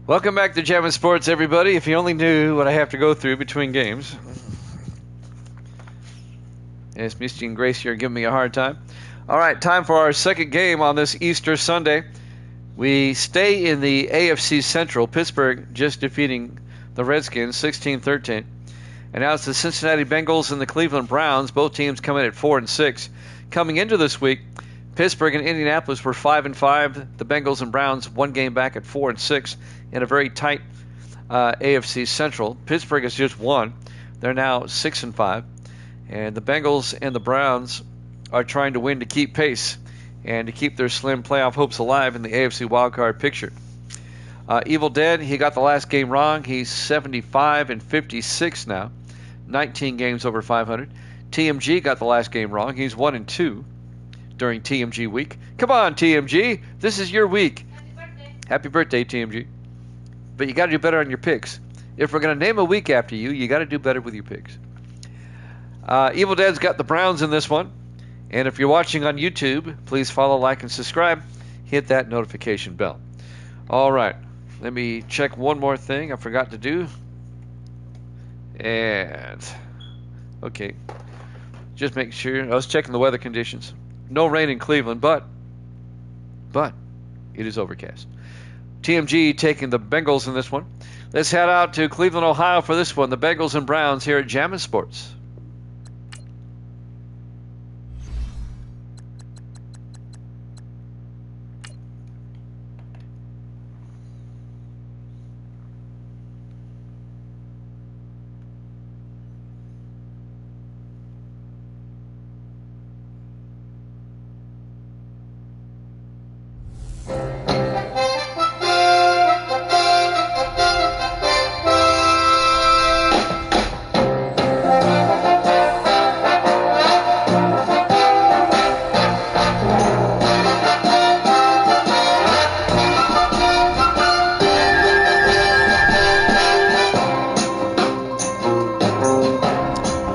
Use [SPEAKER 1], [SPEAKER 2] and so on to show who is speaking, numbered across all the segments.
[SPEAKER 1] Welcome back to Jammin' Sports, everybody. If you only knew what I have to go through between games. Yes, Misty and Gracie are giving me a hard time. All right, time for our second game on this Easter Sunday. We stay in the AFC Central. Pittsburgh just defeating the Redskins 16-13. And now it's the Cincinnati Bengals and the Cleveland Browns. Both teams come in at 4-6. Coming into this week, Pittsburgh and Indianapolis were 5-5. The Bengals and Browns one game back at 4-6 in a very tight AFC Central. Pittsburgh has just won. They're now 6-5. And the Bengals and the Browns are trying to win to keep pace and to keep their slim playoff hopes alive in the AFC wildcard picture. Evil Dead, he got the last game wrong. He's 75-56 now. 19 games over 500. TMG got the last game wrong. He's 1-2 during TMG week. Come on, TMG. This is your week. Happy birthday, TMG. But you got to do better on your picks. If we're going to name a week after you, you got to do better with your picks. Evil Dead's got the Browns in this one. And if you're watching on YouTube, please follow, like, and subscribe. Hit that notification bell. All right. Let me check one more thing I forgot to do. And, okay. Just make sure. I was checking the weather conditions. No rain in Cleveland, but it is overcast. TMG taking the Bengals in this one. Let's head out to Cleveland, Ohio for this one. The Bengals and Browns here at Jammin' Sports.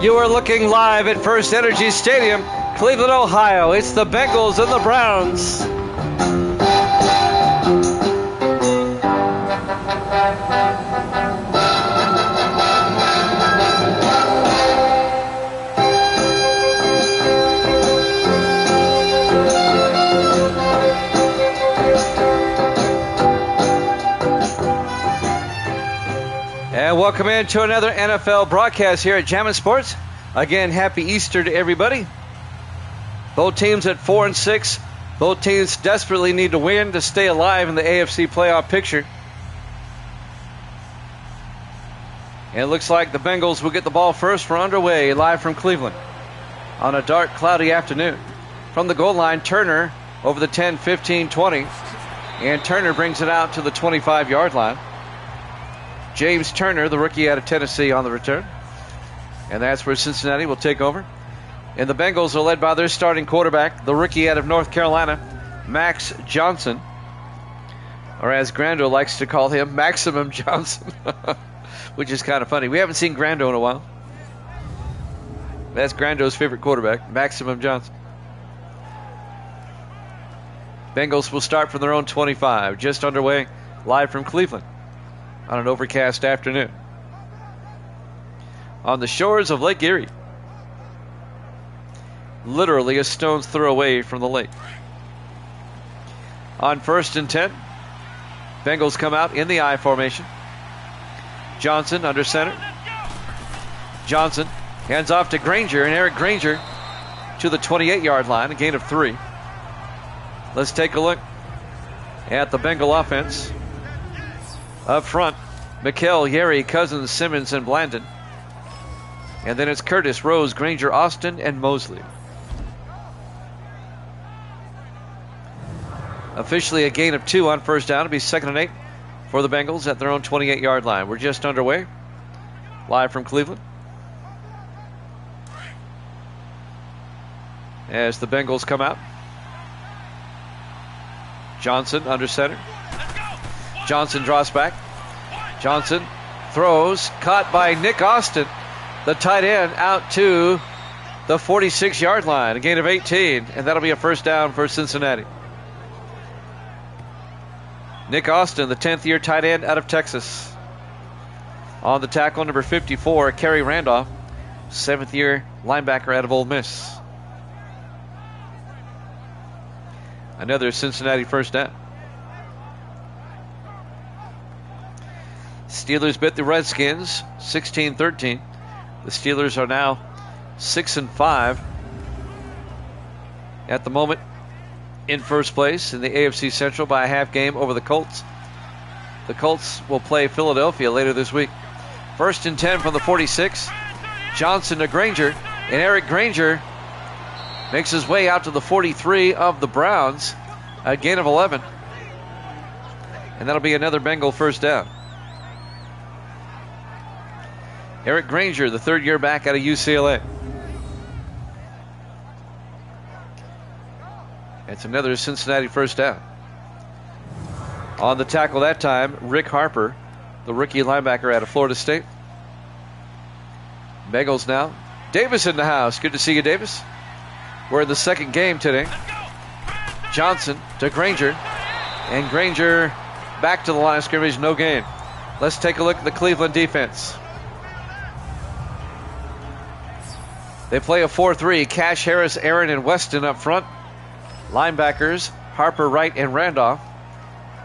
[SPEAKER 1] You are looking live at First Energy Stadium, Cleveland, Ohio. It's the Bengals and the Browns. And welcome into another NFL broadcast here at Jammin' Sports. Again, happy Easter to everybody. Both teams at 4-6. Both teams desperately need to win to stay alive in the AFC playoff picture. And it looks like the Bengals will get the ball first. We're underway live from Cleveland on a dark, cloudy afternoon. From the goal line, Turner over the 10, 15, 20. And Turner brings it out to the 25-yard line. James Turner, the rookie out of Tennessee, on the return. And that's where Cincinnati will take over. And the Bengals are led by their starting quarterback, the rookie out of North Carolina, Max Johnson. Or as Grando likes to call him, Maximum Johnson. Which is kind of funny. We haven't seen Grando in a while. That's Grando's favorite quarterback, Maximum Johnson. Bengals will start from their own 25. Just underway, live from Cleveland on an overcast afternoon on the shores of Lake Erie. Literally a stone's throw away from the lake. On 1st and 10, Bengals come out in the I formation. Johnson under center. Johnson hands off to Granger, and Eric Granger to the 28-yard line, a gain of 3. Let's take a look at the Bengal offense. Up front, Mikell, Yeri, Cousins, Simmons, and Blandon. And then it's Curtis, Rose, Granger, Austin, and Mosley. Officially a gain of 2 on first down. It'll be 2nd and 8 for the Bengals at their own 28-yard line. We're just underway, live from Cleveland. As the Bengals come out. Johnson under center. Johnson draws back. Johnson throws, caught by Nick Austin, the tight end, out to the 46-yard line, a gain of 18, and that'll be a first down for Cincinnati. Nick Austin, the 10th-year tight end out of Texas. On the tackle, number 54, Kerry Randolph, 7th-year linebacker out of Ole Miss. Another Cincinnati first down. Steelers bit the Redskins 16-13. The Steelers are now 6-5 at the moment, in first place in the AFC Central by a half game over the Colts. The Colts will play Philadelphia later this week. 1st and 10 from the 46. Johnson to Granger, and Eric Granger makes his way out to the 43 of the Browns. A gain of 11. And that'll be another Bengal first down. Eric Granger, the 3rd-year back out of UCLA. It's another Cincinnati first down. On the tackle that time, Rick Harper, the rookie linebacker out of Florida State. Bengals now. Davis in the house. Good to see you, Davis. We're in the second game today. Johnson to Granger. And Granger back to the line of scrimmage. No gain. Let's take a look at the Cleveland defense. They play a 4-3. Cash, Harris, Aaron, and Weston up front. Linebackers, Harper, Wright, and Randolph.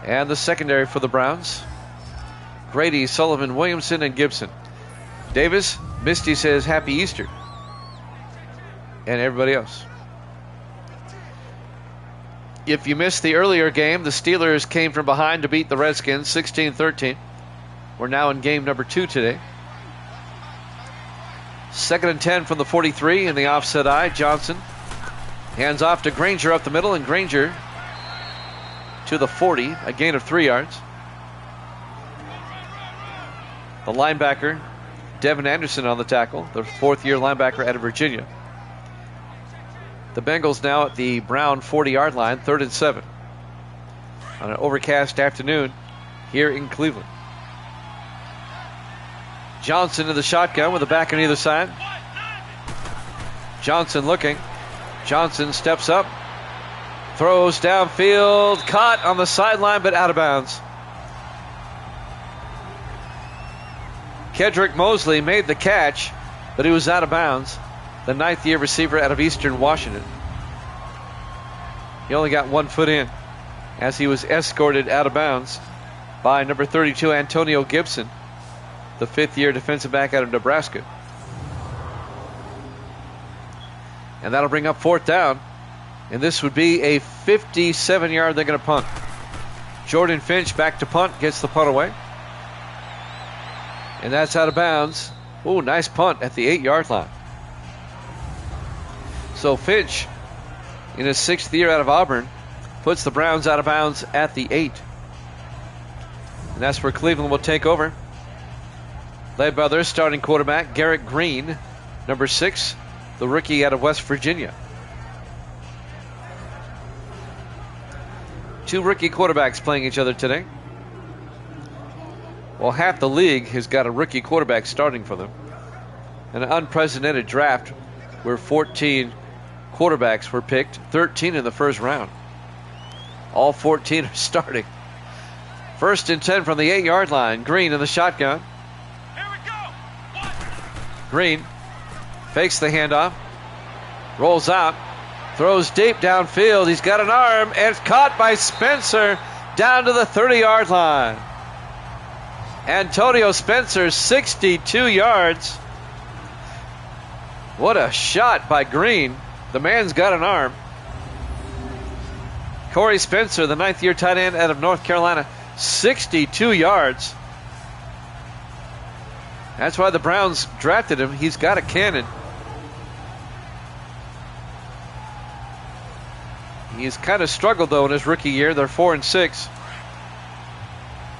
[SPEAKER 1] And the secondary for the Browns, Grady, Sullivan, Williamson, and Gibson. Davis, Misty says Happy Easter. And everybody else. If you missed the earlier game, the Steelers came from behind to beat the Redskins 16-13. We're now in game number 2 today. 2nd and 10 from the 43 in the offset eye. Johnson hands off to Granger up the middle, and Granger to the 40, a gain of 3 yards. The linebacker, Devin Anderson on the tackle, the 4th-year linebacker out of Virginia. The Bengals now at the Brown 40-yard line, 3rd and 7. On an overcast afternoon here in Cleveland. Johnson to the shotgun with a back on either side. Johnson looking. Johnson steps up. Throws downfield. Caught on the sideline, but out of bounds. Kedrick Mosley made the catch, but he was out of bounds. The 9th-year receiver out of Eastern Washington. He only got 1 foot in as he was escorted out of bounds by number 32, Antonio Gibson, the 5th-year defensive back out of Nebraska. And that'll bring up 4th down. And this would be a 57-yard they're going to punt. Jordan Finch back to punt, gets the punt away. And that's out of bounds. Ooh, nice punt at the 8-yard line. So Finch, in his 6th year out of Auburn, puts the Browns out of bounds at the 8. And that's where Cleveland will take over. Led by their starting quarterback, Garrett Green, number 6, the rookie out of West Virginia. 2 rookie quarterbacks playing each other today. Well, half the league has got a rookie quarterback starting for them. An unprecedented draft where 14 quarterbacks were picked, 13 in the first round. All 14 are starting. 1st and 10 from the 8-yard line. Green in the shotgun.
[SPEAKER 2] Here we go.
[SPEAKER 1] Green fakes the handoff, rolls out, throws deep downfield. He's got an arm, and it's caught by Spencer down to the 30-yard line. Antonio Spencer, 62 yards. What a shot by Green. The man's got an arm. Corey Spencer, the 9th-year tight end out of North Carolina, 62 yards. That's why the Browns drafted him. He's got a cannon. He's kind of struggled, though, in his rookie year. They're 4-6.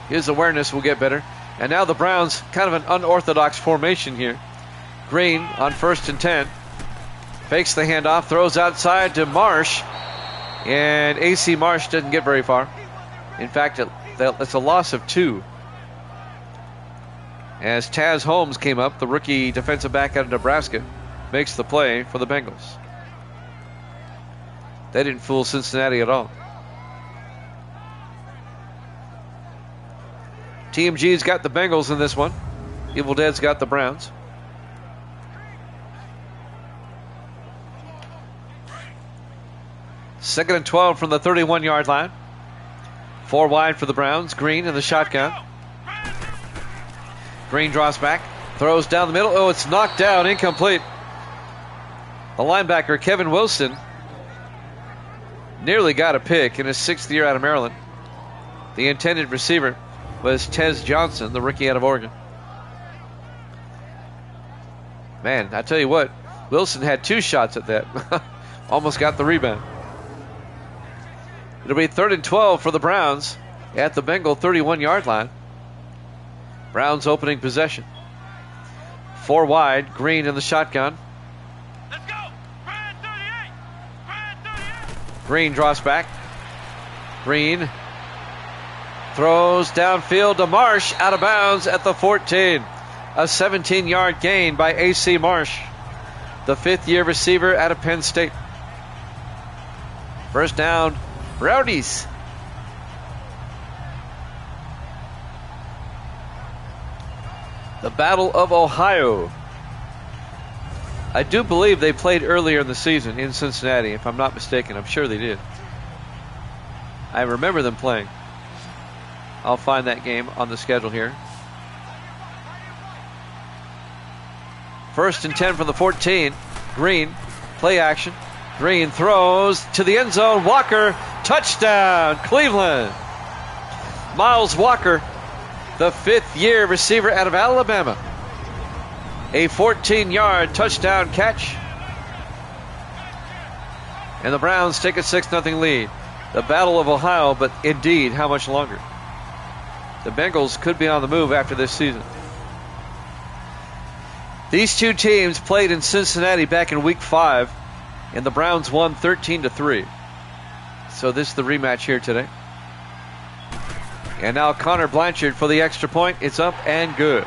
[SPEAKER 1] His awareness will get better. And now the Browns, kind of an unorthodox formation here. Green on 1st and 10. Fakes the handoff, throws outside to Marsh. And A.C. Marsh doesn't get very far. In fact, it's a loss of 2. As Taz Holmes came up, the rookie defensive back out of Nebraska, makes the play for the Bengals. They didn't fool Cincinnati at all. Team G's got the Bengals in this one. Evil Dead's got the Browns. Second and 12 from the 31-yard line. 4 wide for the Browns. Green in the shotgun. Green draws back. Throws down the middle. Oh, it's knocked down. Incomplete. The linebacker, Kevin Wilson, nearly got a pick in his 6th year out of Maryland. The intended receiver was Tez Johnson, the rookie out of Oregon. Man, I tell you what, Wilson had 2 shots at that. Almost got the rebound. It'll be 3rd and 12 for the Browns at the Bengal 31-yard line. Browns opening possession. 4 wide, Green in the shotgun.
[SPEAKER 2] Let's go. Brand 38. Brand 38.
[SPEAKER 1] Green draws back. Green throws downfield to Marsh, out of bounds at the 14. A 17-yard gain by A.C. Marsh, the 5th-year receiver out of Penn State. First down, Brownies. The Battle of Ohio. I do believe they played earlier in the season in Cincinnati, if I'm not mistaken. I'm sure they did. I remember them playing. I'll find that game on the schedule here. 1st and 10 from the 14. Green, play action. Green throws to the end zone. Walker, touchdown, Cleveland. Miles Walker, the 5th-year receiver out of Alabama. A 14-yard touchdown catch. And the Browns take a 6-0 lead. The Battle of Ohio, but indeed, how much longer? The Bengals could be on the move after this season. These 2 teams played in Cincinnati back in Week 5, and the Browns won 13-3. So this is the rematch here today. And now Connor Blanchard for the extra point. It's up and good.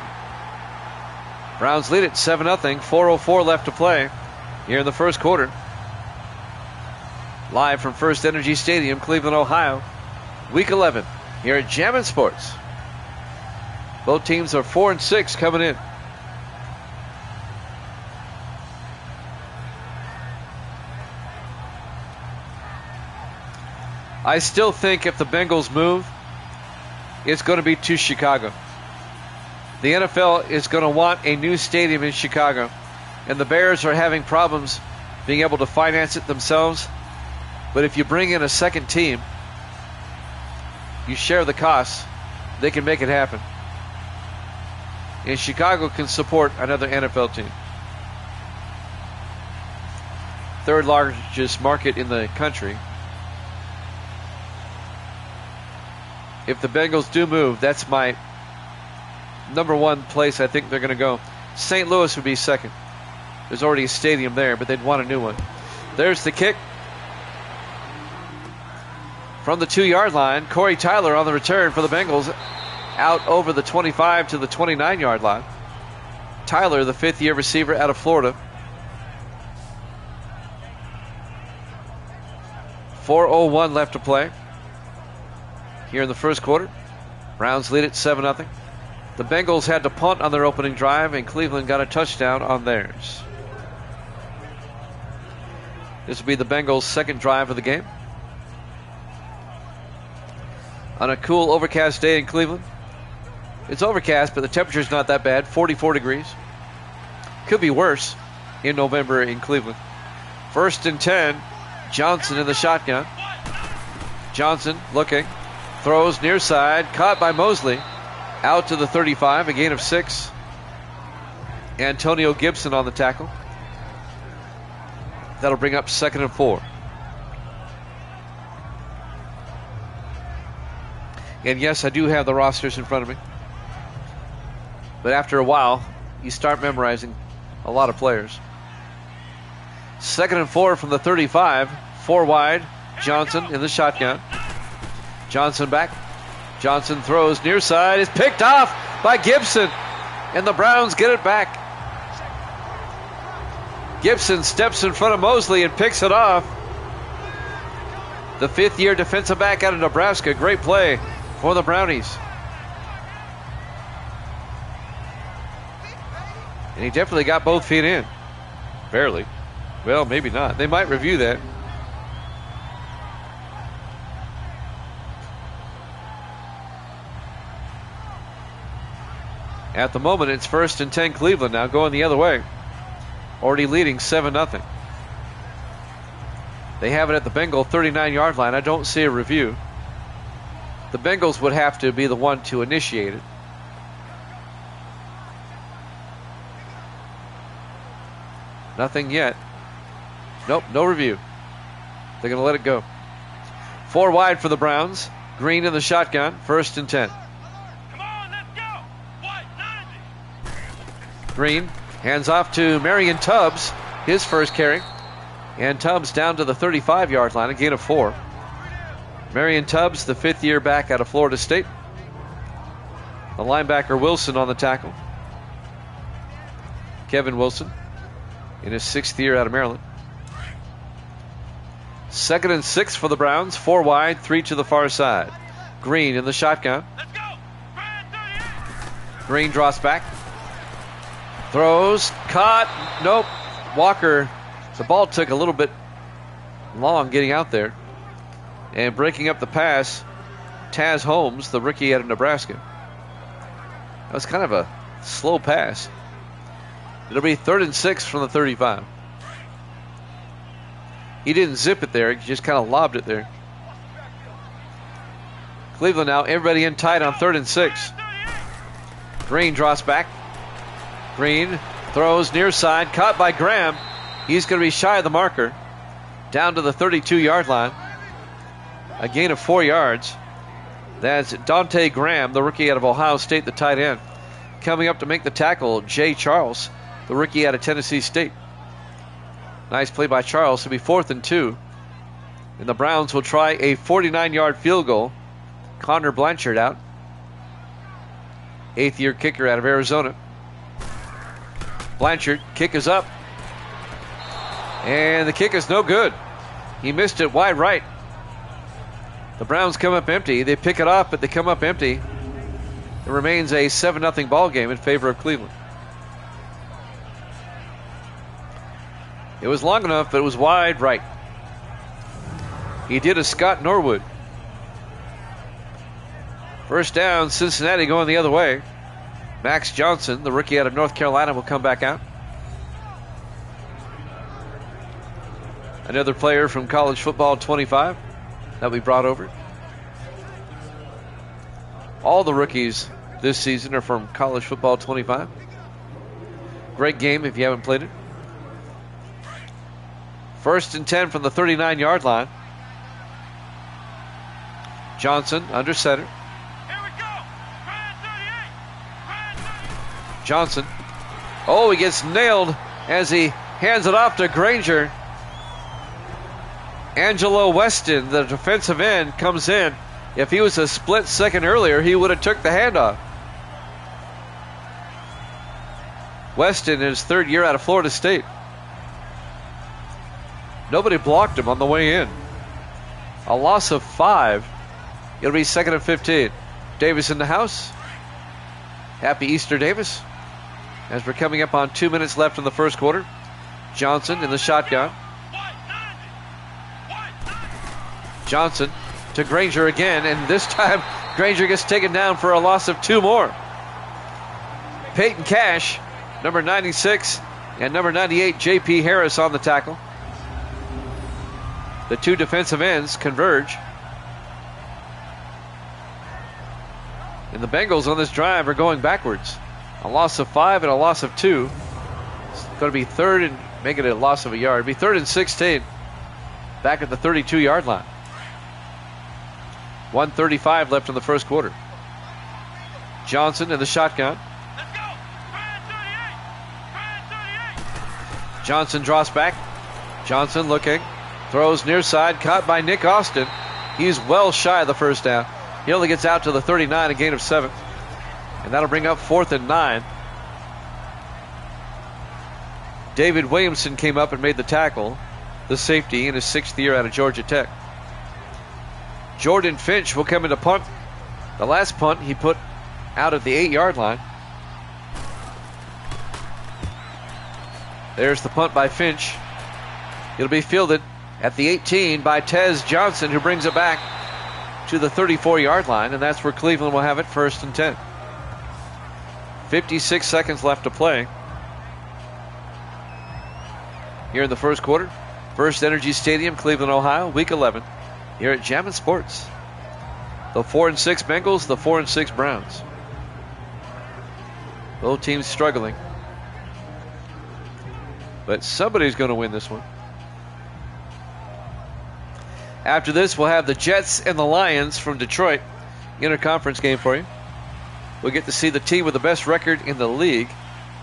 [SPEAKER 1] Browns lead it 7-0. 4:04 left to play here in the first quarter. Live from First Energy Stadium, Cleveland, Ohio. Week 11 here at Jammin' Sports. Both teams are 4-6 coming in. I still think if the Bengals move, it's going to be to Chicago. The NFL is going to want a new stadium in Chicago, and the Bears are having problems being able to finance it themselves. But if you bring in a second team, you share the costs, they can make it happen. And Chicago can support another NFL team. 3rd largest market in the country. If the Bengals do move, that's my number 1 place I think they're going to go. St. Louis would be second. There's already a stadium there, but they'd want a new one. There's the kick. From the 2-yard line, Corey Tyler on the return for the Bengals. Out over the 25 to the 29-yard line. Tyler, the 5th-year receiver out of Florida. 4:01 left to play here in the first quarter. Browns lead it 7-0. The Bengals had to punt on their opening drive, and Cleveland got a touchdown on theirs. This will be the Bengals' second drive of the game. On a cool, overcast day in Cleveland. It's overcast, but the temperature's not that bad, 44 degrees. Could be worse in November in Cleveland. 1st and 10, Johnson in the shotgun. Johnson looking. Throws near side, caught by Mosley. Out to the 35, a gain of 6. Antonio Gibson on the tackle. That'll bring up 2nd and 4. And yes, I do have the rosters in front of me. But after a while, you start memorizing a lot of players. 2nd and 4 from the 35. 4 wide. Johnson in the shotgun. Johnson back. Johnson throws near side. Is picked off by Gibson. And the Browns get it back. Gibson steps in front of Mosley and picks it off. The 5th-year defensive back out of Nebraska. Great play for the Brownies. And he definitely got both feet in. Barely. Well, maybe not. They might review that. At the moment, it's 1st and 10 Cleveland now, going the other way. Already leading 7-0. They have it at the Bengal 39-yard line. I don't see a review. The Bengals would have to be the one to initiate it. Nothing yet. Nope, no review. They're going to let it go. 4 wide for the Browns. Green in the shotgun, 1st and 10.
[SPEAKER 2] Come on, let's go. White 90.
[SPEAKER 1] Green hands off to Marion Tubbs, his first carry. And Tubbs down to the 35-yard line, a gain of 4. Marion Tubbs, the 5th-year back out of Florida State. The linebacker Wilson on the tackle. Kevin Wilson in his 6th year out of Maryland. 2nd and 6 for the Browns. 4 wide, 3 to the far side. Green in the shotgun.
[SPEAKER 2] Let's go. Brand 38.
[SPEAKER 1] Green draws back. Throws. Caught. Nope. Walker. The ball took a little bit long getting out there. And breaking up the pass, Taz Holmes, the rookie out of Nebraska. That was kind of a slow pass. It'll be 3rd and 6 from the 35. He didn't zip it there. He just kind of lobbed it there. Cleveland now, everybody in tight on 3rd and 6. Green draws back. Green throws near side, caught by Graham. He's going to be shy of the marker. Down to the 32-yard line. A gain of 4 yards. That's Dante Graham, the rookie out of Ohio State, the tight end. Coming up to make the tackle, Jay Charles, the rookie out of Tennessee State. Nice play by Charles. It'll be 4th and 2. And the Browns will try a 49-yard field goal. Connor Blanchard out. 8th-year kicker out of Arizona. Blanchard, kick is up. And the kick is no good. He missed it wide right. The Browns come up empty. They pick it up, but they come up empty. It remains a 7-0 ball game in favor of Cleveland. It was long enough, but it was wide right. He did a Scott Norwood. First down, Cincinnati going the other way. Max Johnson, the rookie out of North Carolina, will come back out. Another player from college football 25 that we brought over. All the rookies this season are from college football 25. Great game if you haven't played it. 1st and 10 from the 39-yard line. Johnson under center.
[SPEAKER 2] Here we go. Brand 38. Brand 38.
[SPEAKER 1] Johnson. Oh, he gets nailed as he hands it off to Granger. Angelo Weston, the defensive end, comes in. If he was a split second earlier, he would have took the handoff. Weston in his 3rd year out of Florida State. Nobody blocked him on the way in. A loss of 5. It'll be 2nd and 15. Davis in the house. Happy Easter, Davis. As we're coming up on 2 minutes left in the first quarter. Johnson in the shotgun. Johnson to Granger again, and this time Granger gets taken down for a loss of 2 more. Peyton Cash, number 96, and number 98, J.P. Harris on the tackle. The 2 defensive ends converge. And the Bengals on this drive are going backwards. A loss of 5 and a loss of 2. It's going to be 3rd and make it a loss of a yard. It'll be 3rd and 16. Back at the 32-yard line. 1:35 left in the first quarter. Johnson in the shotgun.
[SPEAKER 2] Let's go. Brand 38. Brand 38.
[SPEAKER 1] Johnson draws back. Johnson looking. Throws near side. Caught by Nick Austin. He's well shy of the first down. He only gets out to the 39, a gain of 7. And that'll bring up 4th and 9. David Williamson came up and made the tackle. The safety in his 6th year out of Georgia Tech. Jordan Finch will come into punt. The last punt he put out at the 8-yard line. There's the punt by Finch. It'll be fielded at the 18 by Tez Johnson, who brings it back to the 34-yard line, and that's where Cleveland will have it, 1st and 10. 56 seconds left to play here in the first quarter. First Energy Stadium, Cleveland, Ohio, Week 11, here at Jammin' Sports. The 4-6 Bengals, the 4-6 Browns. Both teams struggling, but somebody's going to win this one. After this, we'll have the Jets and the Lions from Detroit. Interconference game for you. We'll get to see the team with the best record in the league.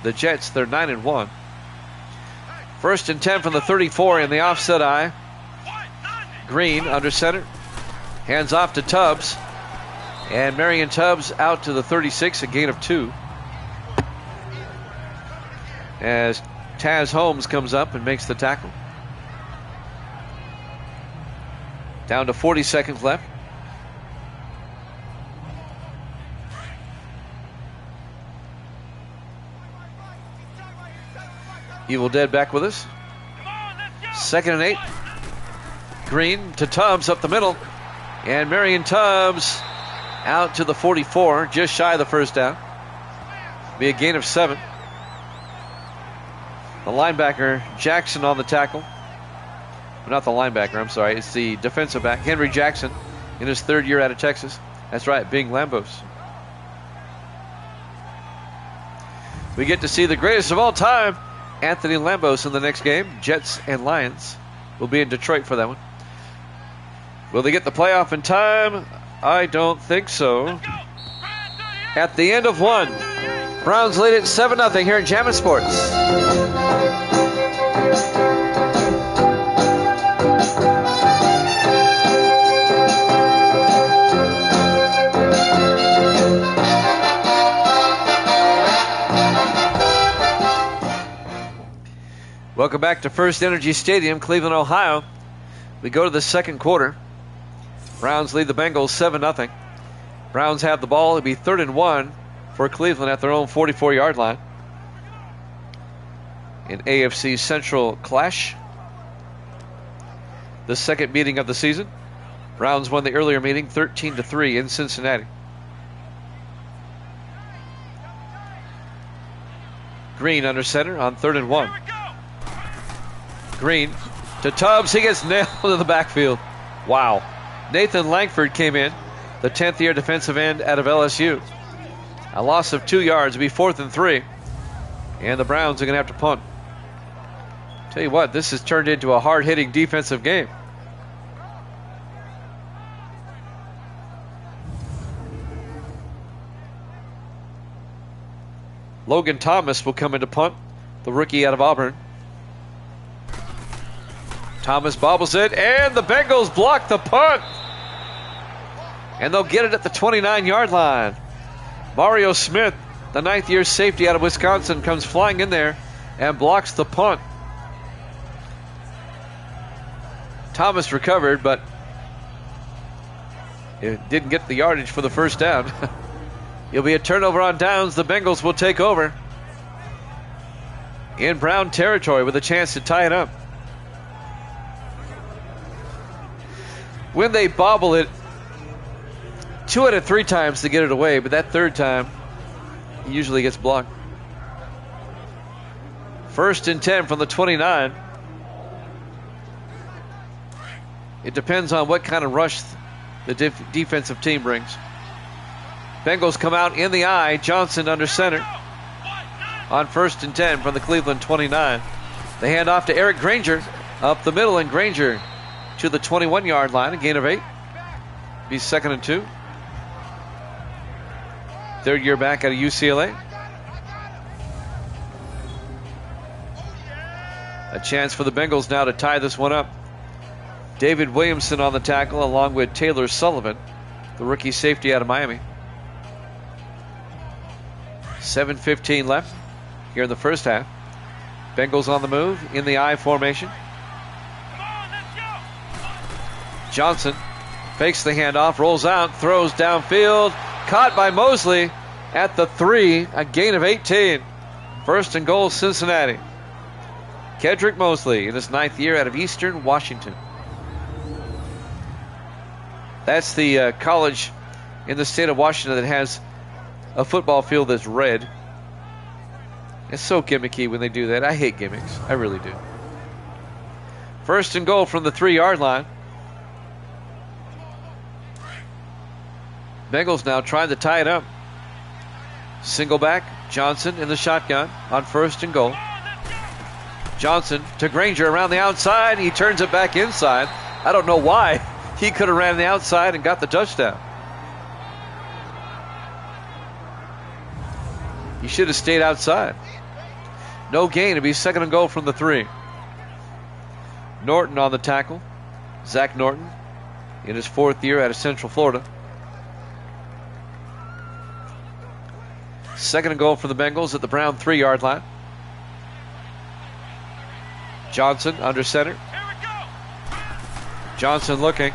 [SPEAKER 1] The Jets, they're 9-1. 1st and 10 from the 34 in the offset eye. Green under center. Hands off to Tubbs. And Marion Tubbs out to the 36, a gain of 2. As Taz Holmes comes up and makes the tackle. Down to 40 seconds left. Evil Dead back with us. 2nd and 8. Green to Tubbs up the middle. And Marion Tubbs out to the 44, just shy of the first down. Be a gain of 7. The linebacker, Jackson, on the tackle. Not the linebacker, I'm sorry. It's the defensive back, Henry Jackson, in his 3rd year out of Texas. That's right, Bing Lambos. We get to see the greatest of all time, Anthony Lambos, in the next game. Jets and Lions will be in Detroit for that one. Will they get the playoff in time? I don't think so. At the end of one, Browns lead it 7-0 here in Jammin' Sports. Welcome back to First Energy Stadium, Cleveland, Ohio. We go to the second quarter. Browns lead the Bengals 7-0. Browns have the ball. It'll be 3rd and 1 for Cleveland at their own 44-yard line. An AFC Central clash. The second meeting of the season. Browns won the earlier meeting 13-3 in Cincinnati. Green under center on 3rd and 1. Green to Tubbs. He gets nailed in the backfield. Wow. Nathan Langford came in, the 10th year defensive end out of LSU. A loss of 2 yards. It'll be 4th and 3. And the Browns are going to have to punt. Tell you what, this has turned into a hard-hitting defensive game. Logan Thomas will come into punt, the rookie out of Auburn. Thomas bobbles it, and the Bengals block the punt. And they'll get it at the 29-yard line. Mario Smith, the 9th year safety out of Wisconsin, comes flying in there and blocks the punt. Thomas recovered, but it didn't get the yardage for the first down. It'll be a turnover on downs. The Bengals will take over in Brown territory with a chance to tie it up. When they bobble it, 2 out of 3 times to get it away, but that 3rd time, he usually gets blocked. 1st and 10 from the 29. It depends on what kind of rush the defensive team brings. Bengals come out in the eye. Johnson under center on 1st and 10 from the Cleveland 29. They hand off to Eric Granger up the middle, and Granger to the 21-yard line, a gain of 8. Be 2nd and 2. 3rd year back out of UCLA. A chance for the Bengals now to tie this one up. David Williamson on the tackle along with Taylor Sullivan, the rookie safety out of Miami. 7:15 left here in the first half. Bengals on the move in the I formation. Johnson fakes the handoff, rolls out, throws downfield. Caught by Mosley at the 3, a gain of 18. 1st and goal, Cincinnati. Kedrick Mosley in his 9th year out of Eastern Washington. That's the college in the state of Washington that has a football field that's red. It's so gimmicky when they do that. I hate gimmicks. I really do. First and goal from the 3-yard line. Bengals now trying to tie it up. Single back. Johnson in the shotgun on first and goal. Johnson to Granger around the outside. He turns it back inside. I don't know why. He could have ran the outside and got the touchdown. He should have stayed outside. No gain. It'll be second and goal from the 3. Norton on the tackle. Zach Norton in his 4th year out of Central Florida. Second and goal for the Bengals at the Brown 3-yard line. Johnson under center. Johnson looking.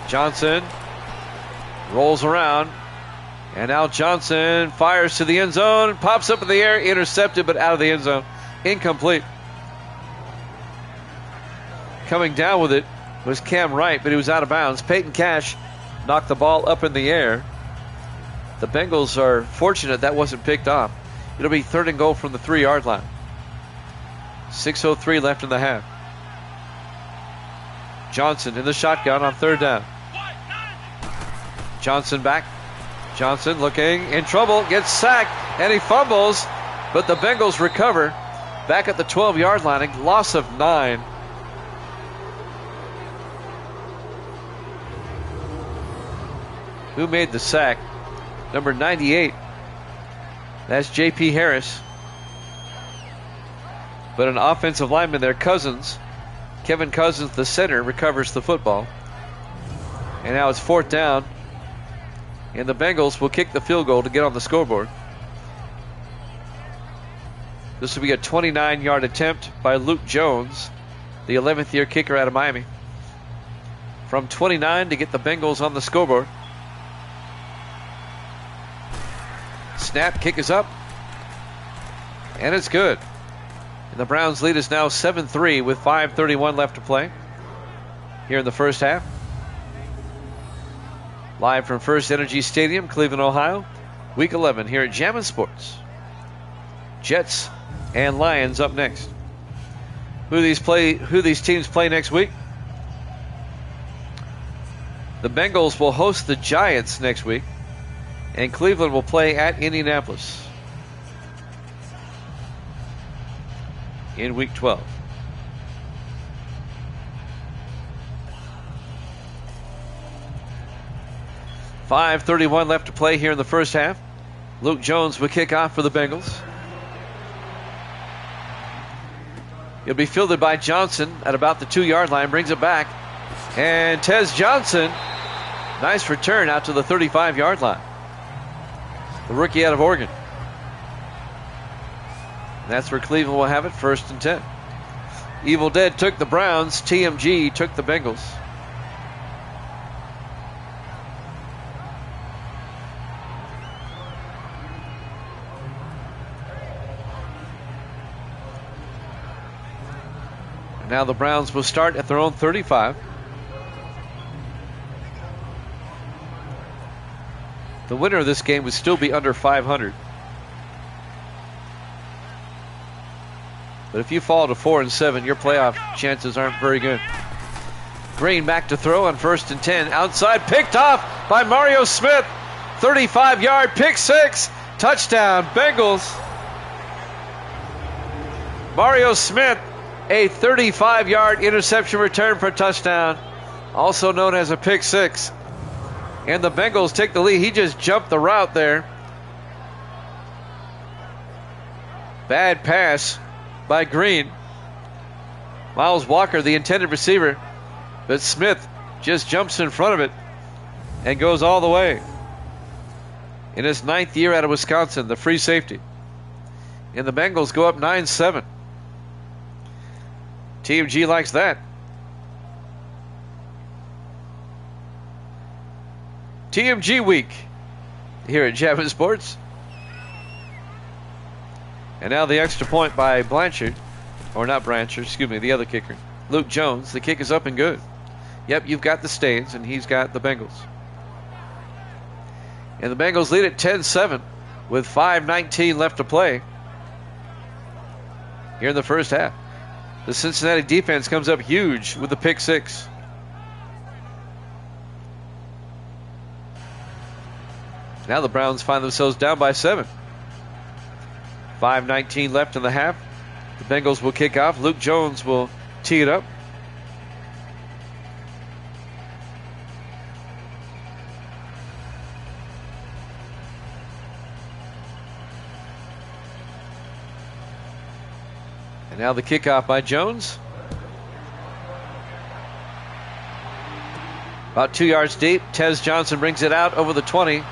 [SPEAKER 1] Johnson rolls around. And now Johnson fires to the end zone. Pops up in the air. Intercepted, but out of the end zone. Incomplete. Coming down with it was Cam Wright, but he was out of bounds. Peyton Cash knocked the ball up in the air. The Bengals are fortunate that wasn't picked off. It'll be third and goal from the 3-yard line. 6:03 left in the half. Johnson in the shotgun on third down. Johnson back. Johnson looking in trouble, gets sacked, and he fumbles, but the Bengals recover back at the 12-yard line. A loss of 9. Who made the sack? Number 98. That's J.P. Harris. But an offensive lineman there, Cousins. Kevin Cousins, the center, recovers the football. And now it's 4th down. And the Bengals will kick the field goal to get on the scoreboard. This will be a 29-yard attempt by Luke Jones, the 11th year kicker out of Miami. From 29 to get the Bengals on the scoreboard. Snap, kick is up. And it's good. And the Browns lead is now 7-3 with 5:31 left to play here in the first half. Live from First Energy Stadium, Cleveland, Ohio. Week 11 here at Jammin' Sports. Jets and Lions up next. Who these teams play next week? The Bengals will host the Giants next week. And Cleveland will play at Indianapolis in Week 12. .5:31 left to play here in the first half. Luke Jones will kick off for the Bengals. It'll be fielded by Johnson at about the 2-yard line. Brings it back. And Tez Johnson, nice return out to the 35-yard line. The rookie out of Oregon. And that's where Cleveland will have it, 1st and 10. Evil Dead took the Browns. TMG took the Bengals. And now the Browns will start at their own 35. The winner of this game would still be under 500. But if you fall to 4-7, your playoff chances aren't very good. Green back to throw on 1st and 10. Outside, picked off by Mario Smith. 35-yard pick six. Touchdown, Bengals. Mario Smith, a 35-yard interception return for a touchdown, also known as a pick six. And the Bengals take the lead. He just jumped the route there. Bad pass by Green. Miles Walker, the intended receiver. But Smith just jumps in front of it and goes all the way. In his 9th year out of Wisconsin, the free safety. And the Bengals go up 9-7. TMG likes that. TMG week here at Jammin' Sports. And now the extra point by Blanchard. Or not Brancher, excuse me, the other kicker. Luke Jones. The kick is up and good. Yep, you've got the Stains, and he's got the Bengals. And the Bengals lead at 10-7 with 5:19 left to play here in the first half. The Cincinnati defense comes up huge with the pick six. Now the Browns find themselves down by 7. 5:19 left in the half. The Bengals will kick off. Luke Jones will tee it up. And now the kickoff by Jones. About 2 yards deep. Tez Johnson brings it out over the 20.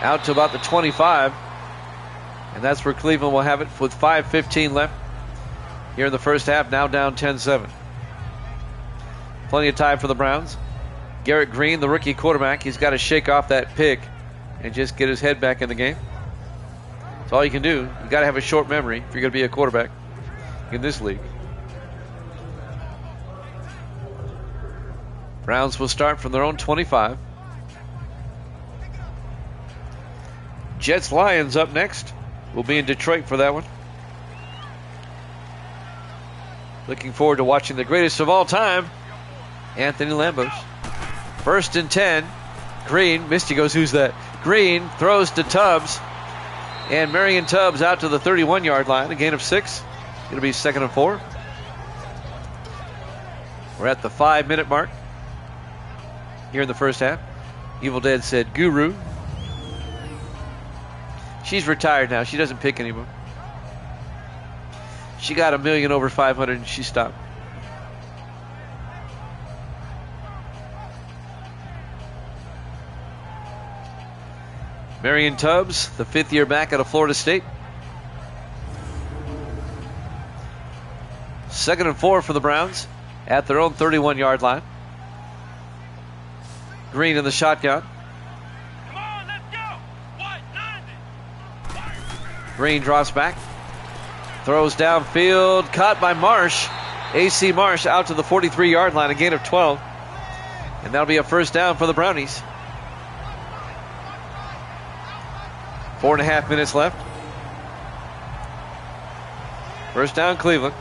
[SPEAKER 1] Out to about the 25. And that's where Cleveland will have it with 5:15 left here in the first half. Now down 10-7. Plenty of time for the Browns. Garrett Green, the rookie quarterback, he's got to shake off that pick and just get his head back in the game. That's all you can do. You got to have a short memory if you're going to be a quarterback in this league. Browns will start from their own 25. Jets Lions up next. We'll be in Detroit for that one. Looking forward to watching the greatest of all time, Anthony Lambos. 1st and 10. Green. Misty goes, who's that? Green throws to Tubbs. And Marion Tubbs out to the 31-yard line. A gain of 6. It'll be 2nd and 4. We're at the 5-minute mark here in the first half. Evil Dead said, Guru. She's retired now. She doesn't pick anymore. She got 1 million over 500 and she stopped. Marion Tubbs, the 5th-year back out of Florida State. 2nd and 4 for the Browns at their own 31-yard line. Green in the shotgun.
[SPEAKER 2] Come on, let's go. What? 90.
[SPEAKER 1] Green drops back. Throws downfield. Caught by Marsh. A.C. Marsh out to the 43-yard line. A gain of 12. And that'll be a first down for the Brownies. 4.5 minutes left. First down, Cleveland.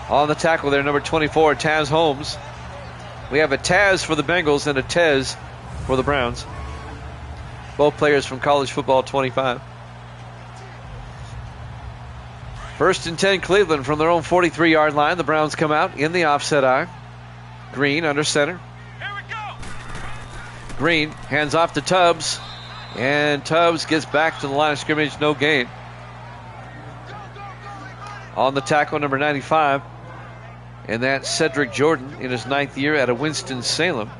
[SPEAKER 1] On the tackle there, number 24, Taz Holmes. We have a Taz for the Bengals and a Tez for the Browns. Both players from college football 25. 1st and 10, Cleveland from their own 43-yard line. The Browns come out in the offset eye. Green under center.
[SPEAKER 2] Here we go.
[SPEAKER 1] Green hands off to Tubbs. And Tubbs gets back to the line of scrimmage, no gain. On the tackle, number 95. And that's Cedric Jordan in his 9th year out of Winston-Salem.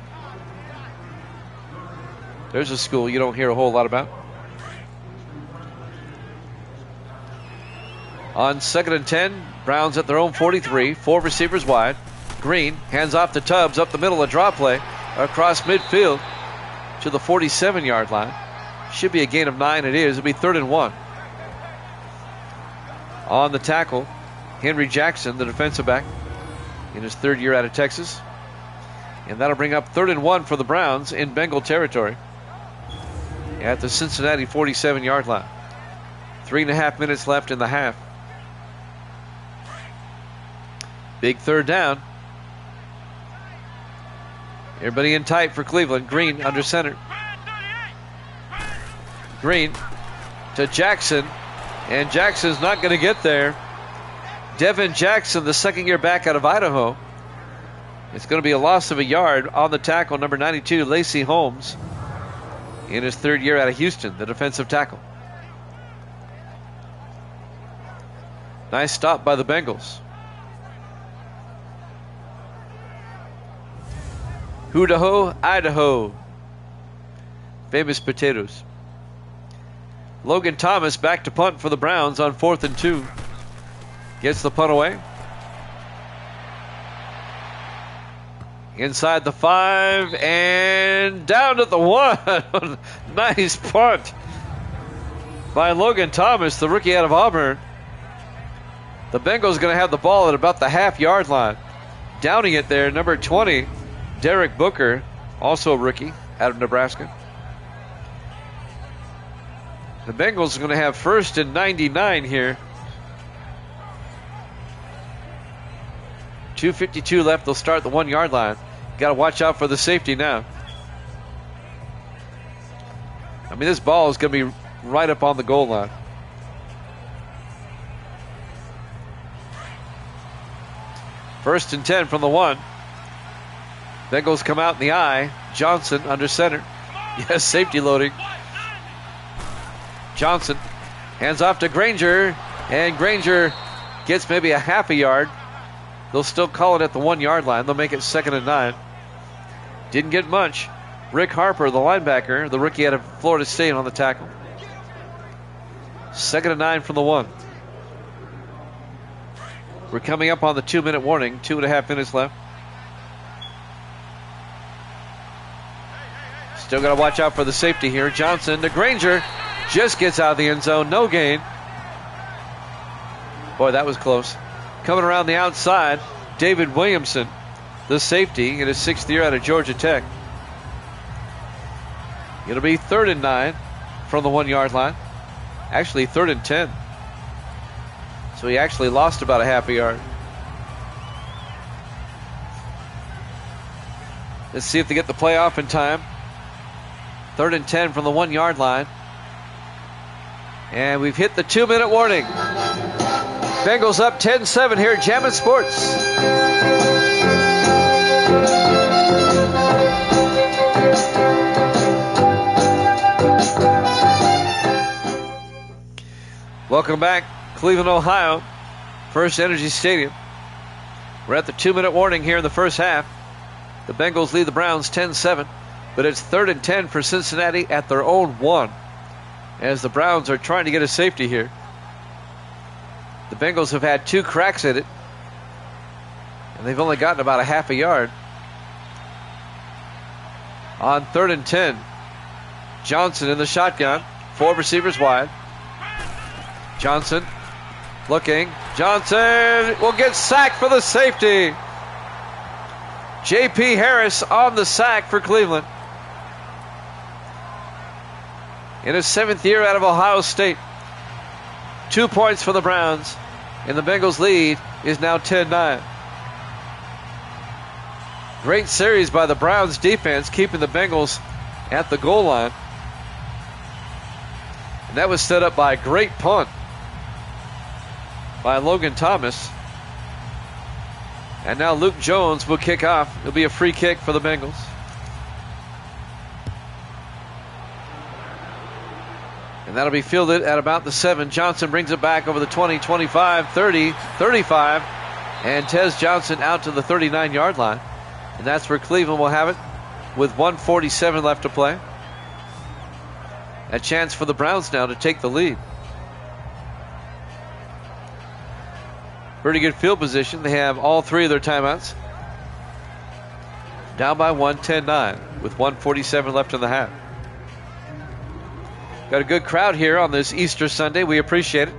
[SPEAKER 1] There's a school you don't hear a whole lot about. On 2nd and 10, Browns at their own 43. 4 receivers wide. Green hands off to Tubbs up the middle, a draw play across midfield to the 47-yard line. Should be a gain of 9. It is. It'll be 3rd and 1. On the tackle, Henry Jackson, the defensive back, in his 3rd year out of Texas. And that'll bring up 3rd and 1 for the Browns in Bengal territory at the Cincinnati 47-yard line. 3.5 minutes left in the half. Big 3rd down. Everybody in tight for Cleveland. Green under center. Green to Jackson. And Jackson's not going to get there. Devin Jackson, the 2nd-year back out of Idaho. It's going to be a loss of a yard on the tackle, number 92, Lacey Holmes, in his 3rd year out of Houston, the defensive tackle. Nice stop by the Bengals. Idaho, Idaho. Famous potatoes. Logan Thomas back to punt for the Browns on 4th and 2. Gets the punt away. Inside the 5 and down to the 1. Nice punt by Logan Thomas, the rookie out of Auburn. The Bengals going to have the ball at about the half-yard line. Downing it there, number 20, Derek Booker, also a rookie out of Nebraska. The Bengals are going to have first and 99 here. 2:52 left. They'll start the 1-yard line. Got to watch out for the safety now. I mean, this ball is going to be right up on the goal line. First and 10 from the 1. Bengals come out in the I. Johnson under center. Yes, safety loading. Johnson hands off to Granger, and Granger gets maybe a half a yard. They'll still call it at the 1-yard line. They'll make it 2nd and 9. Didn't get much. Rick Harper, the linebacker, the rookie out of Florida State, on the tackle. 2nd and 9 from the 1. We're coming up on the 2-minute warning. 2.5 minutes left. Still got to watch out for the safety here. Johnson to Granger. Just gets out of the end zone. No gain. Boy, that was close. Coming around the outside, David Williamson, the safety, in his 6th year out of Georgia Tech. It'll be 3rd and 9 from the 1-yard line. Actually, 3rd and 10. So he actually lost about a half a yard. Let's see if they get the play off in time. 3rd and 10 from the 1-yard line. And we've hit the 2-minute warning. Bengals up 10-7 here at Jammin' Sports. Welcome back, Cleveland, Ohio. First Energy Stadium. We're at the 2-minute warning here in the first half. The Bengals lead the Browns 10-7, but it's 3rd and 10 for Cincinnati at their own 1, as the Browns are trying to get a safety here. The Bengals have had 2 cracks at it, and they've only gotten about a half a yard. On 3rd and 10, Johnson in the shotgun. 4 receivers wide. Johnson looking. Johnson will get sacked for the safety. J.P. Harris on the sack for Cleveland. In his 7th year out of Ohio State. 2 points for the Browns, and the Bengals lead is now 10-9. Great series by the Browns defense, keeping the Bengals at the goal line. And that was set up by a great punt by Logan Thomas. And now Luke Jones will kick off. It'll be a free kick for the Bengals. And that'll be fielded at about the 7. Johnson brings it back over the 20, 25, 30, 35. And Tez Johnson out to the 39-yard line. And that's where Cleveland will have it with 1:47 left to play. A chance for the Browns now to take the lead. Pretty good field position. They have all 3 of their timeouts. Down by 1, 10-9 with 1:47 left in the half. Got a good crowd here on this Easter Sunday. We appreciate it.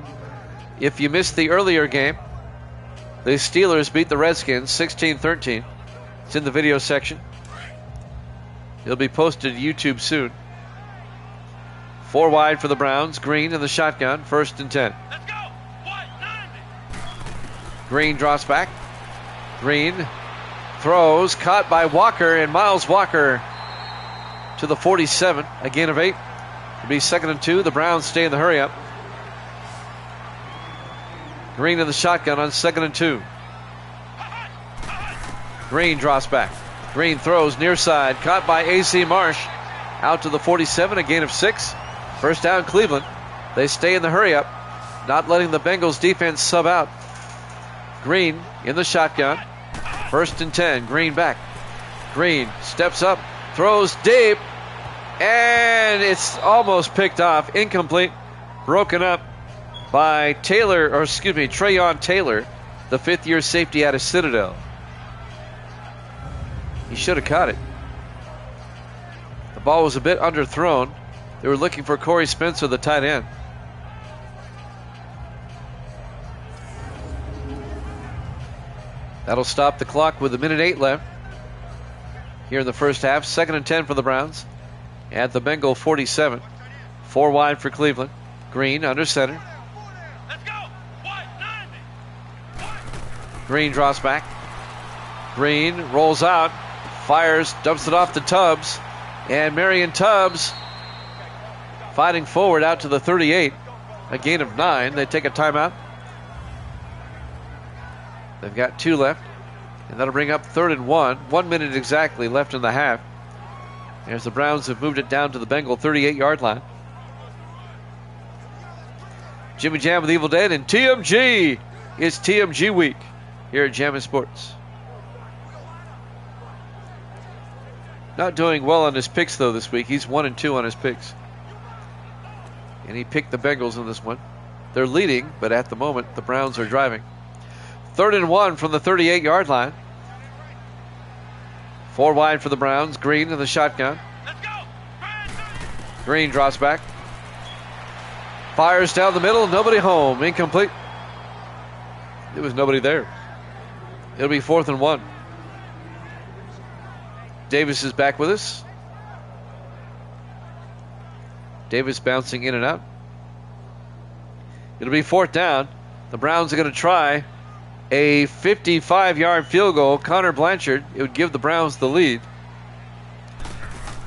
[SPEAKER 1] If you missed the earlier game, the Steelers beat the Redskins 16-13. It's in the video section. It'll be posted to YouTube soon. 4 wide for the Browns. Green in the shotgun. 1st and 10.
[SPEAKER 2] Let's go. White 90.
[SPEAKER 1] Green drops back. Green throws. Caught by Walker, and Miles Walker to the 47. A gain of 8. It'll be 2nd and 2. The Browns stay in the hurry up. Green in the shotgun on 2nd and 2. Green drops back. Green throws near side. Caught by A.C. Marsh. Out to the 47. A gain of 6. First down, Cleveland. They stay in the hurry up, not letting the Bengals defense sub out. Green in the shotgun. 1st and 10. Green back. Green steps up. Throws deep. And it's almost picked off. Incomplete. Broken up by Trayon Taylor, the 5th-year safety out of Citadel. He should have caught it. The ball was a bit underthrown. They were looking for Corey Spencer, the tight end. That'll stop the clock with 1:08 left here in the first half. 2nd and 10 for the Browns at the Bengal 47. 4 wide for Cleveland. Green under center.
[SPEAKER 2] Let's go. White 90.
[SPEAKER 1] Green draws back. Green rolls out, fires, dumps it off to Tubbs. And Marion Tubbs fighting forward out to the 38. A gain of 9. They take a timeout. They've got 2 left. And that'll bring up 3rd and 1. 1 minute exactly left in the half. As the Browns have moved it down to the Bengal 38-yard line. Jimmy Jam with Evil Dead and TMG. It's TMG week here at Jammin' Sports. Not doing well on his picks, though, this week. He's 1 and 2 on his picks. And he picked the Bengals in this one. They're leading, but at the moment, the Browns are driving. 3rd and 1 from the 38-yard line. 4 wide for the Browns. Green in the shotgun.
[SPEAKER 2] Let's go.
[SPEAKER 1] Green drops back. Fires down the middle. Nobody home. Incomplete. There was nobody there. It'll be 4th and 1. Davis is back with us. Davis bouncing in and out. It'll be 4th down. The Browns are going to try a 55-yard field goal. Connor Blanchard. It would give the Browns the lead.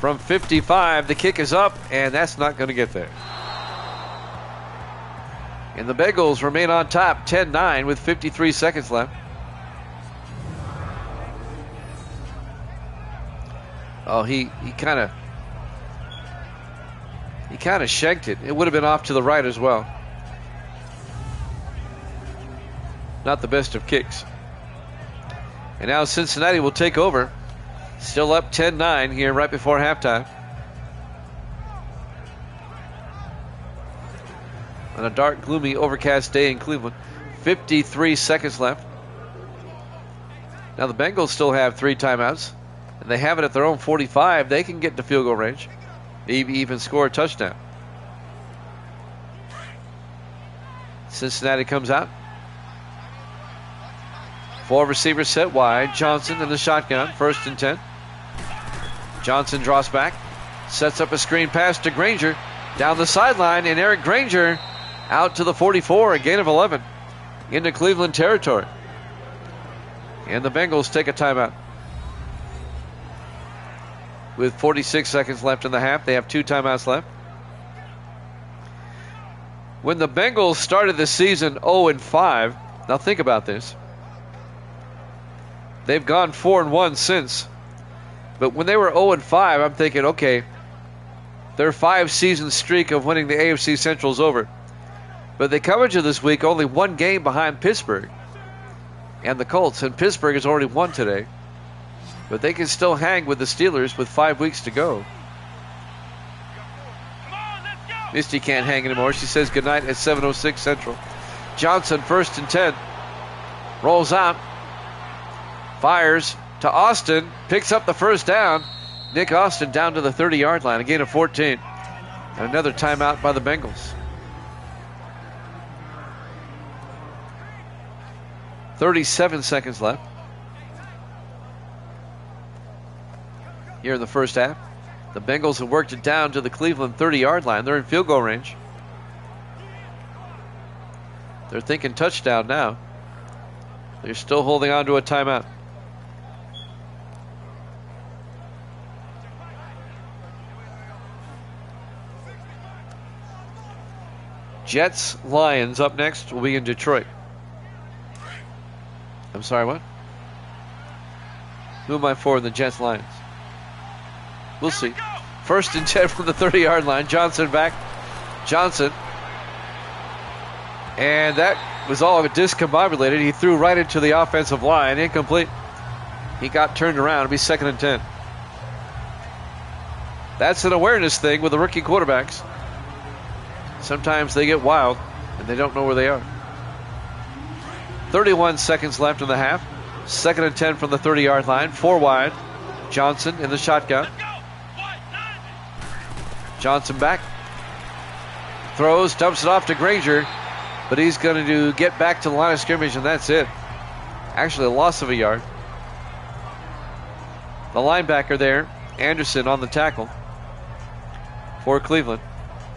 [SPEAKER 1] From 55, the kick is up, and that's not going to get there. And the Bengals remain on top, 10-9 with 53 seconds left. Oh, he kind of shanked it. It would have been off to the right as well. Not the best of kicks. And now Cincinnati will take over. Still up 10-9 here right before halftime. On a dark, gloomy, overcast day in Cleveland. 53 seconds left. Now the Bengals still have 3 timeouts. And they have it at their own 45. They can get to field goal range. Maybe even score a touchdown. Cincinnati comes out. 4 receivers set wide. Johnson in the shotgun. 1st and 10. Johnson draws back. Sets up a screen pass to Granger. Down the sideline. And Eric Granger out to the 44. A gain of 11. Into Cleveland territory. And the Bengals take a timeout. With 46 seconds left in the half, they have 2 timeouts left. When the Bengals started the season 0-5, now think about this. They've gone 4-1 since. But when they were 0-5, I'm thinking, okay, their 5-season streak of winning the AFC Central is over. But they come into this week only 1 game behind Pittsburgh and the Colts, and Pittsburgh has already won today. But they can still hang with the Steelers with 5 weeks to go. Misty can't hang anymore. She says goodnight at 7:06 Central. Johnson, 1st and 10. Rolls out. Fires to Austin. Picks up the 1st down. Nick Austin down to the 30-yard line. A gain of 14. And another timeout by the Bengals. 37 seconds left here in the first half. The Bengals have worked it down to the Cleveland 30-yard line. They're in field goal range. They're thinking touchdown now. They're still holding on to a timeout. Jets, Lions up next will be in Detroit. I'm sorry, what? Who am I for in the Jets, Lions? We'll see. 1st and 10 from the 30-yard line. Johnson back. Johnson. And that was all discombobulated. He threw right into the offensive line. Incomplete. He got turned around. It'll be 2nd and 10. That's an awareness thing with the rookie quarterbacks. Sometimes they get wild and they don't know where they are. 31 seconds left in the half. 2nd and 10 from the 30-yard line. 4 wide. Johnson in the shotgun. Johnson back. Throws, dumps it off to Granger. But he's going to get back to the line of scrimmage, and that's it. Actually, a loss of a yard. The linebacker there, Anderson, on the tackle for Cleveland.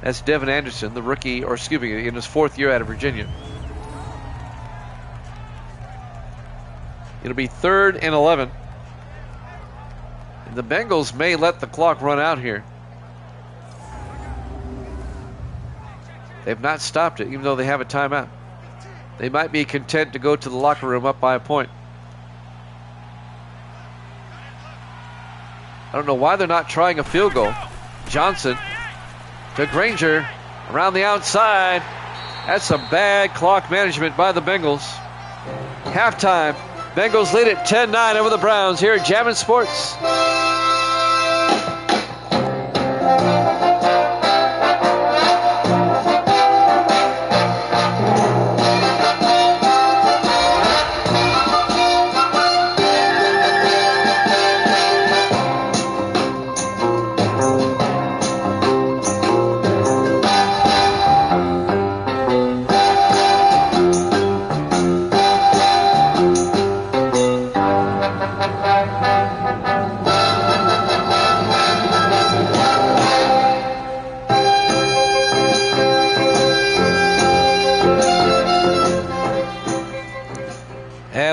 [SPEAKER 1] That's Devin Anderson, the rookie, or excuse me, in his 4th year out of Virginia. It'll be 3rd and 11. And the Bengals may let the clock run out here. They've not stopped it, even though they have a timeout. They might be content to go to the locker room up by a point. I don't know why they're not trying a field goal. Johnson to Granger around the outside. That's some bad clock management by the Bengals. Halftime. Bengals lead at 10-9 over the Browns here at Jammin' Sports.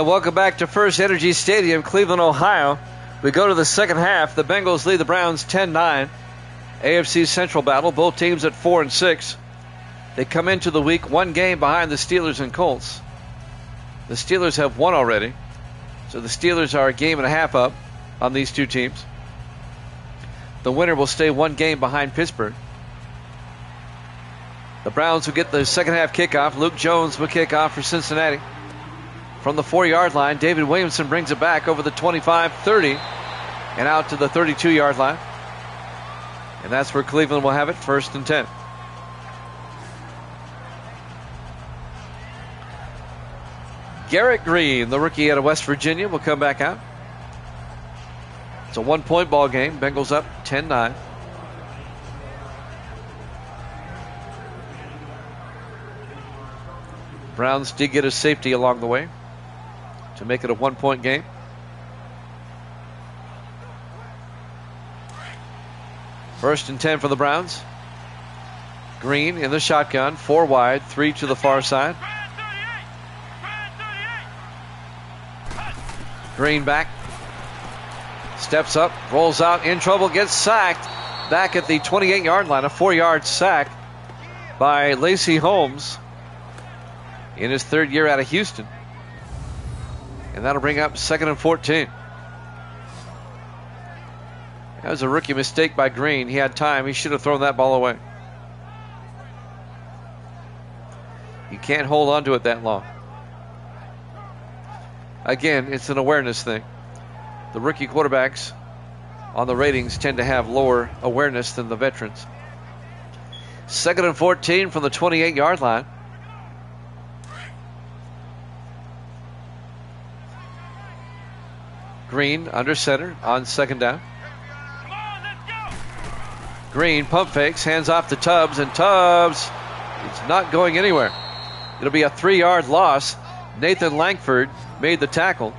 [SPEAKER 1] Welcome back to First Energy Stadium, Cleveland, Ohio. We go to the second half. The Bengals lead the Browns 10-9. AFC Central battle, both teams at 4-6. They come into the week 1 game behind the Steelers and Colts. The Steelers have won already, so the Steelers are a game and a half up on these two teams. The winner will stay 1 game behind Pittsburgh. The Browns will get the second half kickoff. Luke Jones will kick off for Cincinnati. From the 4-yard line, David Williamson brings it back over the 25-30 and out to the 32-yard line. And that's where Cleveland will have it, 1st and 10. Garrett Green, the rookie out of West Virginia, will come back out. It's a 1-point ball game. Bengals up 10-9. Browns did get a safety along the way to make it a 1-point game. First and 10 for the Browns. Green in the shotgun, 4 wide, 3 to the far side. Green back, steps up, rolls out, in trouble, gets sacked. Back at the 28-yard line, a 4-yard sack by Lacey Holmes in his 3rd year out of Houston. And that'll bring up 2nd and 14. That was a rookie mistake by Green. He had time. He should have thrown that ball away. You can't hold on to it that long. Again, it's an awareness thing. The rookie quarterbacks on the ratings tend to have lower awareness than the veterans. 2nd and 14 from the 28-yard line. Green under center on 2nd down. Green pump fakes, hands off to Tubbs, and Tubbs is not going anywhere. It'll be a 3-yard loss. Nathan Langford made the tackle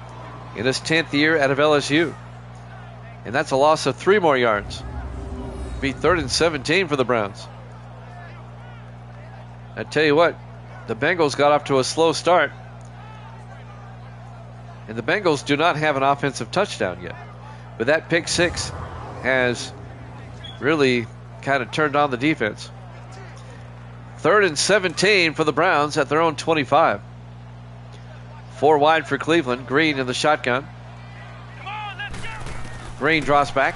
[SPEAKER 1] in his 10th year out of LSU. And that's a loss of 3 more yards. It'll be 3rd and 17 for the Browns. I tell you what, the Bengals got off to a slow start. And the Bengals do not have an offensive touchdown yet. But that pick 6 has really kind of turned on the defense. 3rd and 17 for the Browns at their own 25. 4 wide for Cleveland. Green in the shotgun. Green draws back.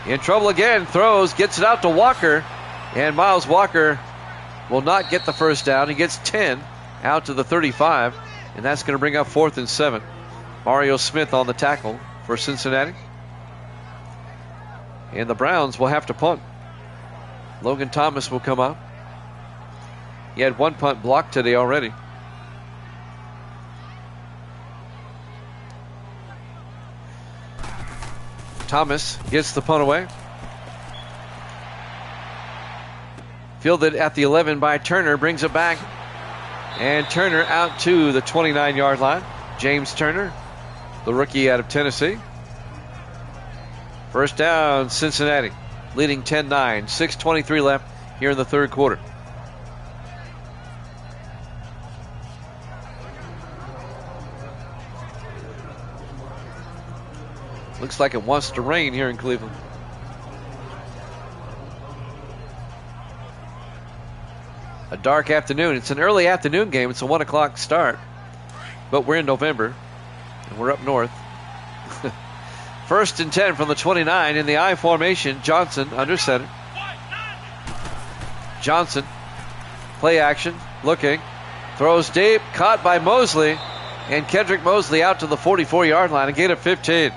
[SPEAKER 1] In trouble again. Throws. Gets it out to Walker. And Miles Walker will not get the first down. He gets 10 out to the 35. And that's going to bring up 4th and 7. Mario Smith on the tackle for Cincinnati. And the Browns will have to punt. Logan Thomas will come out. He had 1 punt blocked today already. Thomas gets the punt away. Fielded at the 11 by Turner, brings it back. And Turner out to the 29-yard line. James Turner, the rookie out of Tennessee. First down, Cincinnati, leading 10-9. 6:23 left here in the third quarter. Looks like it wants to rain here in Cleveland. A dark afternoon. It's an early afternoon game. It's a 1 o'clock start. But we're in November, and we're up north. First and 10 from the 29 in the I formation. Johnson under center. Johnson, play action, looking, throws deep, caught by Mosley, and Kendrick Mosley out to the 44-yard line, a gain of 15.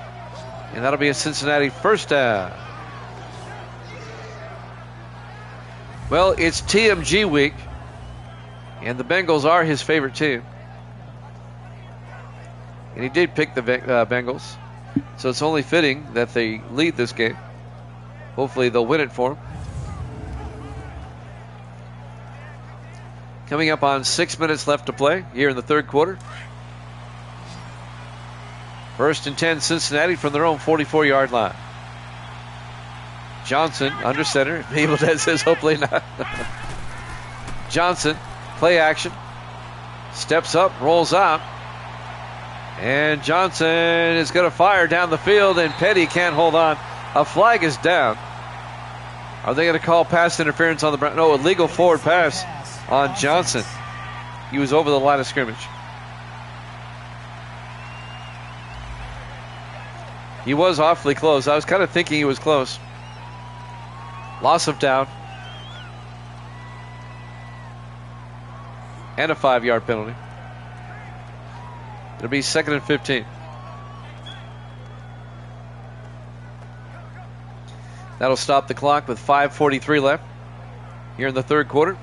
[SPEAKER 1] And that'll be a Cincinnati first down. Well, it's TMG week, and the Bengals are his favorite team. And he did pick the Bengals, so it's only fitting that they lead this game. Hopefully they'll win it for him. Coming up on 6 minutes left to play here in the third quarter. First and 10, Cincinnati from their own 44-yard line. Johnson under center. People that says hopefully not. Johnson, play action. Steps up, rolls out. And Johnson is going to fire down the field, and Petty can't hold on. A flag is down. Are they going to call pass interference on the Browns? No, illegal forward pass on Johnson. He was over the line of scrimmage. He was awfully close. I was kind of thinking he was close. Loss of down. And a 5-yard penalty. It'll be 2nd and 15. That'll stop the clock with 5:43 left here in the third quarter.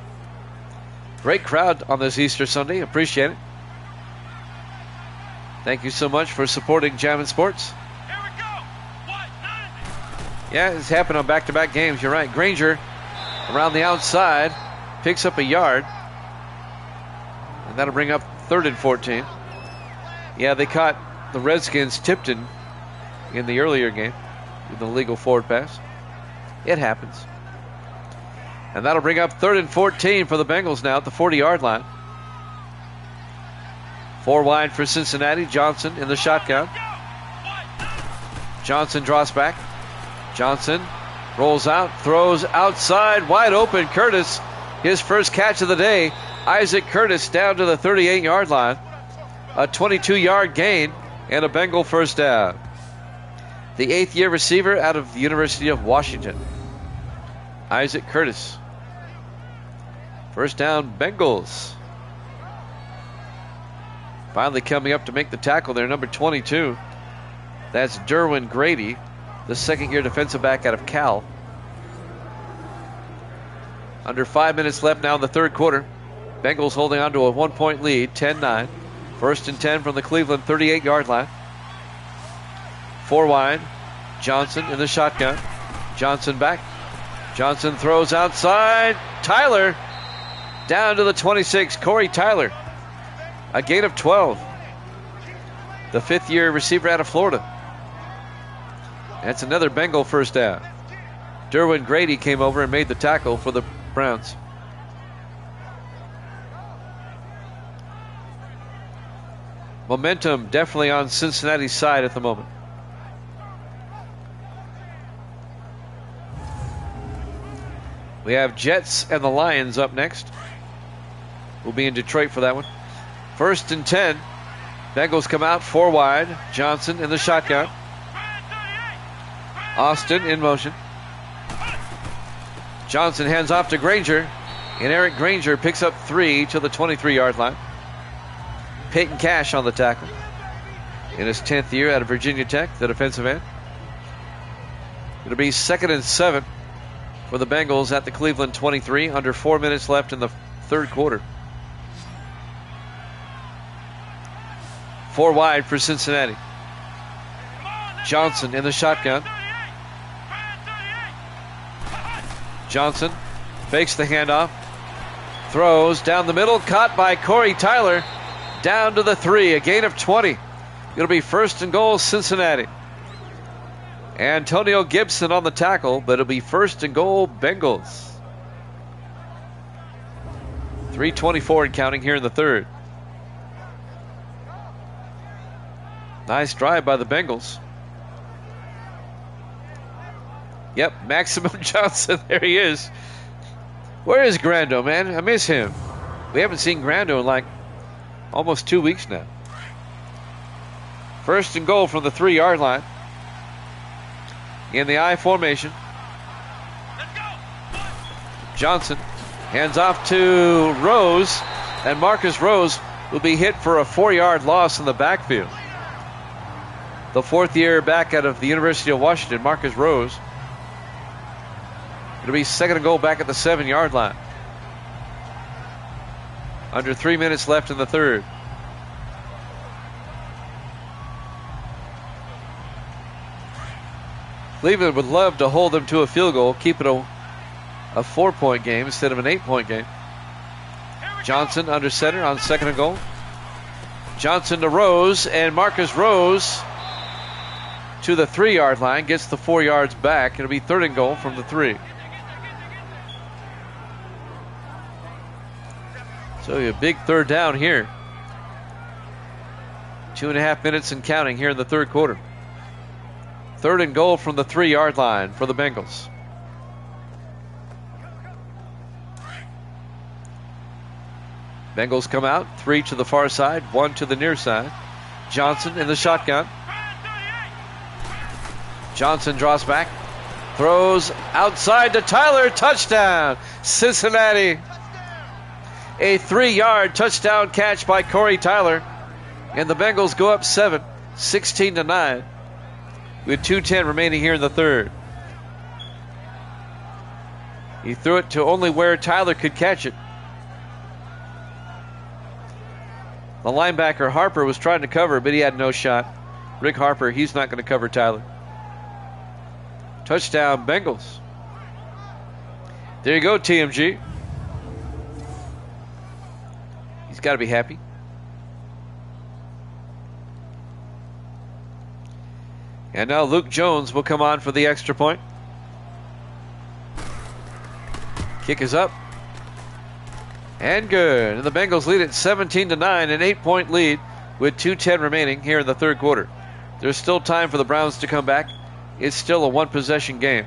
[SPEAKER 1] Great crowd on this Easter Sunday. Appreciate it. Thank you so much for supporting Jammin' Sports.
[SPEAKER 2] Here we go.
[SPEAKER 1] Yeah, it's happened on back-to-back games. You're right. Granger around the outside picks up a yard. And that'll bring up 3rd and 14. Yeah, they caught the Redskins Tipton in the earlier game with the illegal forward pass. It happens. And that'll bring up 3rd and 14 for the Bengals now at the 40-yard line. 4 wide for Cincinnati. Johnson in the shotgun. Johnson draws back. Johnson rolls out, throws outside, wide open. Curtis, his first catch of the day. Isaac Curtis down to the 38-yard line. A 22-yard gain and a Bengal first down. The 8th-year receiver out of the University of Washington, Isaac Curtis. First down, Bengals. Finally coming up to make the tackle there, number 22. That's Derwin Grady, the second-year defensive back out of Cal. Under 5 minutes left now in the third quarter. Bengals holding on to a 1-point lead, 10-9. First and 10 from the Cleveland 38-yard line. 4 wide. Johnson in the shotgun. Johnson back. Johnson throws outside. Tyler down to the 26. Corey Tyler. A gain of 12. The 5th-year receiver out of Florida. That's another Bengal first down. Derwin Grady came over and made the tackle for the Browns. Momentum definitely on Cincinnati's side at the moment. We have Jets and the Lions up next. We'll be in Detroit for that one. First and 10. Bengals come out 4 wide. Johnson in the shotgun. Austin in motion. Johnson hands off to Granger. And Eric Granger picks up 3 to the 23-yard line. Peyton Cash on the tackle. In his 10th year out of Virginia Tech, the defensive end. It'll be 2nd and 7 for the Bengals at the Cleveland 23. Under 4 minutes left in the third quarter. 4 wide for Cincinnati. Johnson in the shotgun. Johnson fakes the handoff. Throws down the middle. Caught by Corey Tyler. down to the 3, a gain of 20. It'll be first and goal, Cincinnati. Antonio Gibson on the tackle, but it'll be first and goal, Bengals. 3:24 and counting here in the third. Nice drive by the Bengals. Yep, Maximum Johnson, there he is. Where is Grando, man? I miss him. We haven't seen Grando in like almost 2 weeks now. First and goal from the 3-yard line. In the I formation. Johnson hands off to Rose, and Marcus Rose will be hit for a 4-yard loss in the backfield. The 4th year back out of the University of Washington, Marcus Rose. It'll be second and goal back at the 7-yard line. Under 3 minutes left in the third. Cleveland would love to hold them to a field goal, keep it a 4-point game instead of an 8-point game. Johnson under center on second and goal. Johnson to Rose, and Marcus Rose to the 3-yard line, gets the 4 yards back. It'll be third and goal from the 3. So a big third down here. 2.5 minutes and counting here in the third quarter. Third and goal from the 3-yard line for the Bengals. Bengals come out, 3 to the far side, 1 to the near side. Johnson in the shotgun. Johnson draws back, throws outside to Tyler, touchdown, Cincinnati. A 3-yard touchdown catch by Corey Tyler, and the Bengals go up 7, 16-9, with 2:10 remaining here in the third. He threw it to only where Tyler could catch it. The linebacker Harper was trying to cover, but he had no shot. Rick Harper, he's not going to cover Tyler. Touchdown, Bengals. There you go, TMG. He's got to be happy. And now Luke Jones will come on for the extra point. Kick is up. And good. And the Bengals lead it 17-9, an 8-point lead with 2:10 remaining here in the third quarter. There's still time for the Browns to come back. It's still a one-possession game.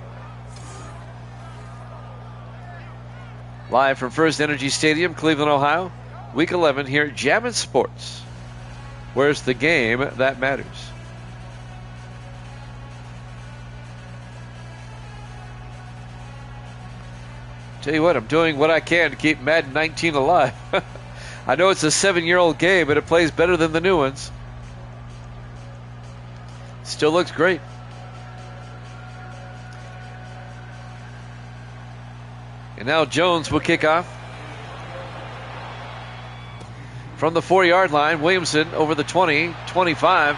[SPEAKER 1] Live from First Energy Stadium, Cleveland, Ohio. Week 11 here at Jammin' Sports. Where's the game that matters? Tell you what, I'm doing what I can to keep Madden 19 alive. I know it's a 7-year-old game, but it plays better than the new ones. Still looks great. And now Jones will kick off. From the 4-yard line, Williamson over the 20, 25,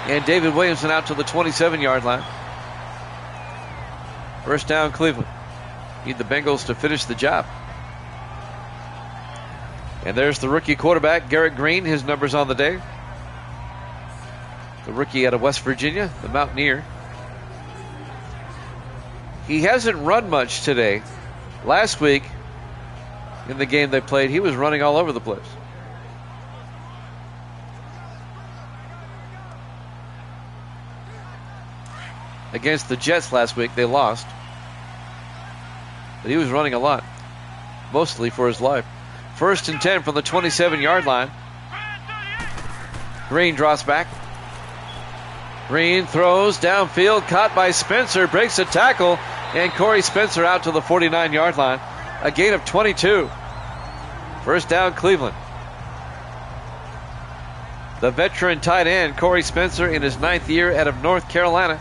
[SPEAKER 1] and David Williamson out to the 27-yard line. First down, Cleveland. Need the Bengals to finish the job. And there's the rookie quarterback, Garrett Green. His numbers on the day. The rookie out of West Virginia, the Mountaineer. He hasn't run much today. Last week, in the game they played, he was running all over the place. Against the Jets last week, they lost. But he was running a lot, mostly for his life. First and 10 from the 27-yard line. Green drops back. Green throws downfield, caught by Spencer, breaks a tackle, and Corey Spencer out to the 49-yard line. A gain of 22. First down, Cleveland. The veteran tight end, Corey Spencer, in his 9th year out of North Carolina.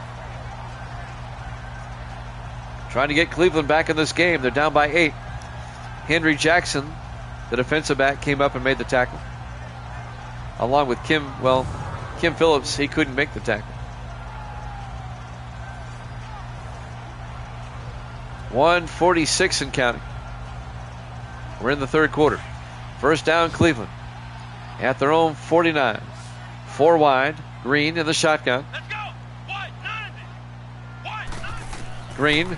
[SPEAKER 1] Trying to get Cleveland back in this game. They're down by 8. Henry Jackson, the defensive back, came up and made the tackle. Along with Kim Phillips, he couldn't make the tackle. 1:46 and counting. We're in the third quarter. First down, Cleveland. at their own 49. 4 wide. Green in the shotgun.
[SPEAKER 2] Let's go. White 90. White 90.
[SPEAKER 1] Green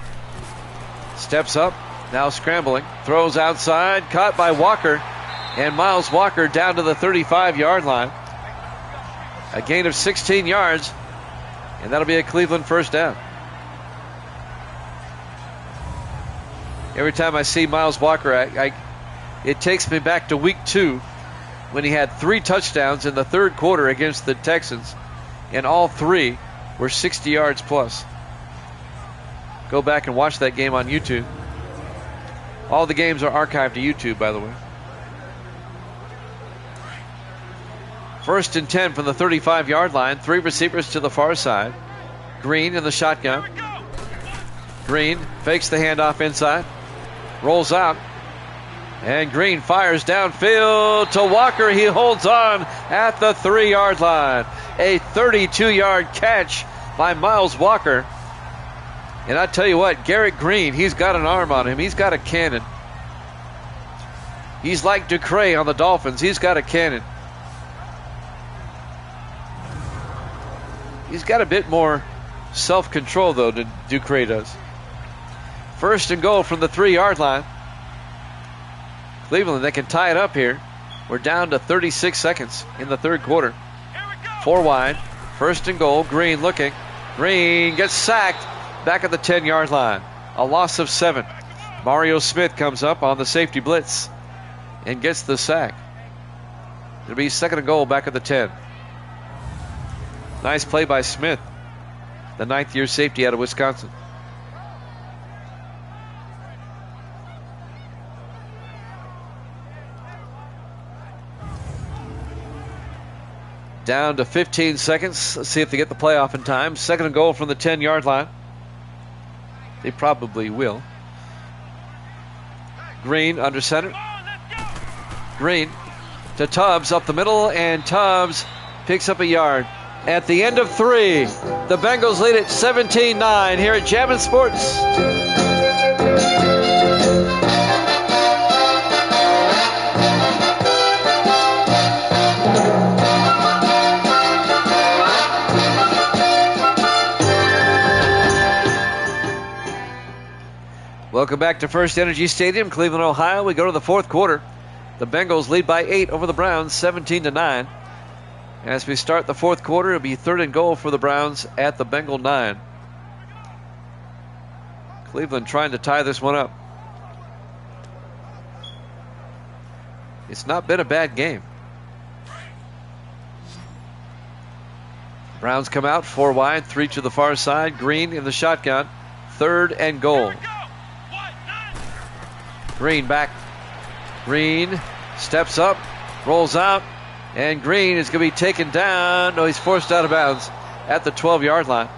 [SPEAKER 1] steps up. Now scrambling. Throws outside. Caught by Walker. And Miles Walker down to the 35-yard line. A gain of 16 yards. And that'll be a Cleveland first down. Every time I see Miles Walker, it takes me back to week 2 when he had 3 touchdowns in the third quarter against the Texans, and all 3 were 60 yards plus. Go back and watch that game on YouTube. All the games are archived to YouTube, by the way. 1st and 10 from the 35-yard line. 3 receivers to the far side. Green in the shotgun. Green fakes the handoff inside. Rolls out. And Green fires downfield to Walker. He holds on at the 3-yard line. A 32-yard catch by Miles Walker. And I tell you what, Garrett Green, he's got an arm on him. He's got a cannon. He's like Ducre on the Dolphins. He's got a cannon. He's got a bit more self-control, though, than Ducre does. 1st and goal from the 3-yard line. Cleveland, they can tie it up here. We're down to 36 seconds in the third quarter. 4 wide. 1st and goal. Green looking. Green gets sacked back at the 10-yard line. A loss of 7. Mario Smith comes up on the safety blitz and gets the sack. It'll be 2nd and goal back at the 10. Nice play by Smith, the 9th-year safety out of Wisconsin. Down to 15 seconds. Let's see if they get the playoff in time. 2nd and goal from the 10-yard line. They probably will. Green under center. Green to Tubbs up the middle, and Tubbs picks up a yard. At the end of 3, the Bengals lead at 17-9 here at Jammin' Sports. Welcome back to First Energy Stadium, Cleveland, Ohio. We go to the fourth quarter. The Bengals lead by 8 over the Browns, 17-9. As we start the fourth quarter, it'll be 3rd and goal for the Browns at the Bengal 9. Cleveland trying to tie this one up. It's not been a bad game. Browns come out 4 wide, 3 to the far side. Green in the shotgun. 3rd and goal. Green back. Green steps up, rolls out, and Green is going to be taken down. No, he's forced out of bounds at the 12-yard line.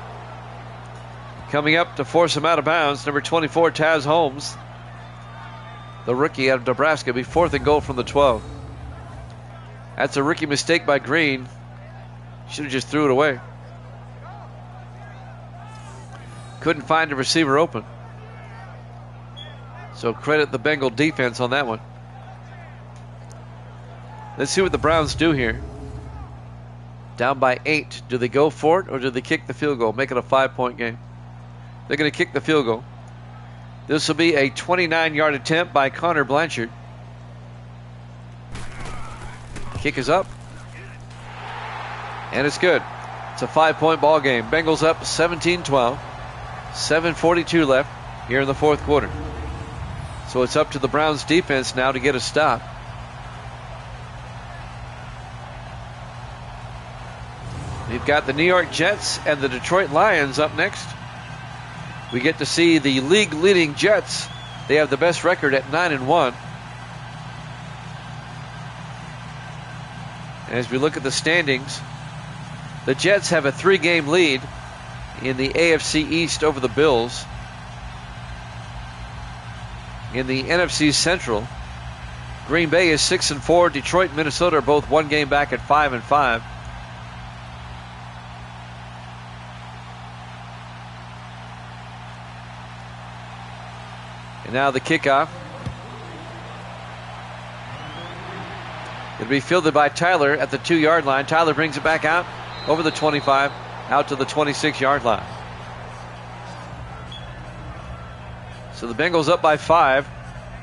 [SPEAKER 1] Coming up to force him out of bounds, number 24, Taz Holmes, the rookie out of Nebraska. It'll be 4th and goal from the 12. That's a rookie mistake by Green. Should have just threw it away. Couldn't find a receiver open. So credit the Bengal defense on that one. Let's see what the Browns do here. Down by 8. Do they go for it or do they kick the field goal? Make it a 5-point game. They're going to kick the field goal. This will be a 29-yard attempt by Connor Blanchard. Kick is up. And it's good. It's a 5-point ball game. Bengals up 17-12. 7:42 left here in the fourth quarter. So it's up to the Browns defense now to get a stop. We've got the New York Jets and the Detroit Lions up next. We get to see the league-leading Jets. They have the best record at 9-1. As we look at the standings, the Jets have a 3-game lead in the AFC East over the Bills. In the NFC Central, Green Bay is 6-4. Detroit and Minnesota are both 1 game back at 5-5. And now the kickoff. It'll be fielded by Tyler at the 2-yard line. Tyler brings it back out over the 25, out to the 26-yard line. So the Bengals up by 5.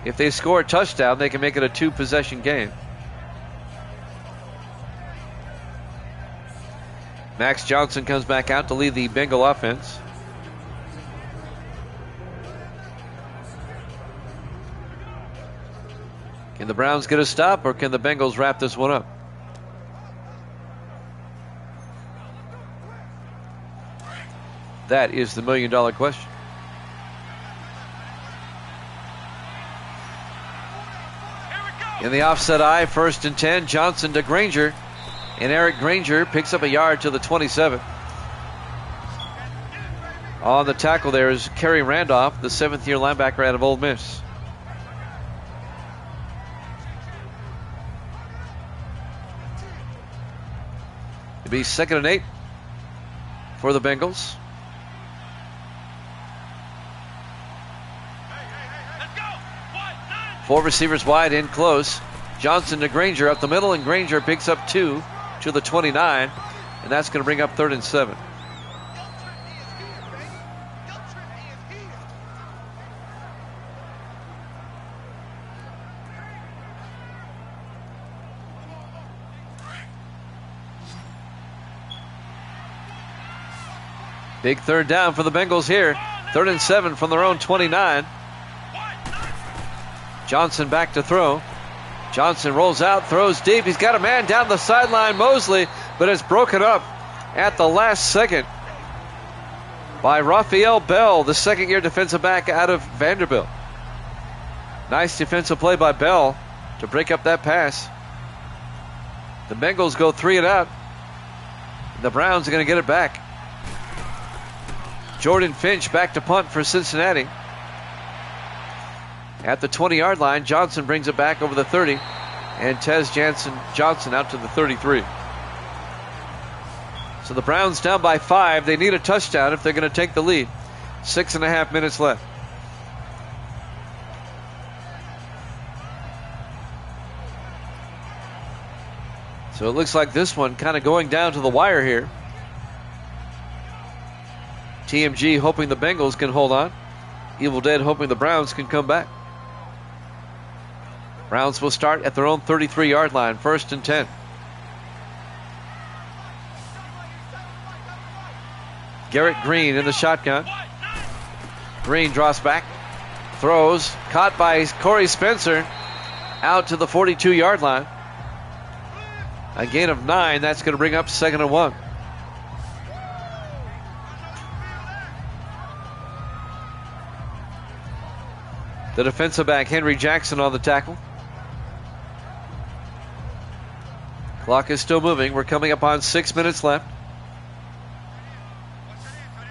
[SPEAKER 1] If they score a touchdown, they can make it a 2-possession game. Max Johnson comes back out to lead the Bengal offense. Can the Browns get a stop, or can the Bengals wrap this one up? That is the million-dollar question. In the offset eye, 1st and 10, Johnson to Granger. And Eric Granger picks up a yard to the 27. On the tackle there is Kerry Randolph, the 7th-year linebacker out of Ole Miss. It'll be 2nd and 8 for the Bengals. Four receivers wide, in close. Johnson to Granger up the middle, and Granger picks up 2 to the 29, and that's going to bring up 3rd and 7. Big 3rd down for the Bengals here. 3rd and 7 from their own 29. Johnson back to throw. Johnson rolls out, throws deep. He's got a man down the sideline, Mosley, but it's broken up at the last second by Raphael Bell, the 2nd-year defensive back out of Vanderbilt. Nice defensive play by Bell to break up that pass. The Bengals go 3 and out. The Browns are going to get it back. Jordan Finch back to punt for Cincinnati. At the 20-yard line, Johnson brings it back over the 30, and Tez Johnson out to the 33. So the Browns down by 5. They need a touchdown if they're going to take the lead. 6.5 minutes left. So it looks like this one kind of going down to the wire here. TMG hoping the Bengals can hold on. Evil Dead hoping the Browns can come back. Browns will start at their own 33-yard line, 1st and 10. Garrett Green in the shotgun. Green draws back, throws, caught by Corey Spencer, out to the 42-yard line. A gain of 9, that's going to bring up 2nd and 1. The defensive back, Henry Jackson, on the tackle. Clock is still moving. We're coming up on 6 minutes left.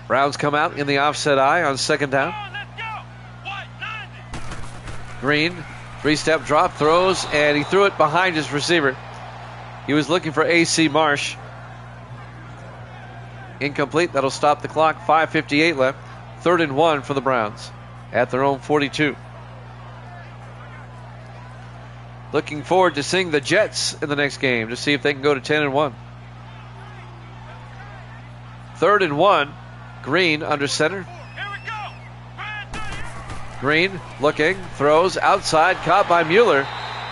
[SPEAKER 1] Browns come out in the offset eye on 2nd down. Green, 3-step drop, throws, and he threw it behind his receiver. He was looking for A.C. Marsh. Incomplete. That'll stop the clock. 5:58 left. 3rd and 1 for the Browns at their own 42. Looking forward to seeing the Jets in the next game to see if they can go to 10 and 1. 3rd and 1. Green under center. Green looking, throws outside, caught by Mueller.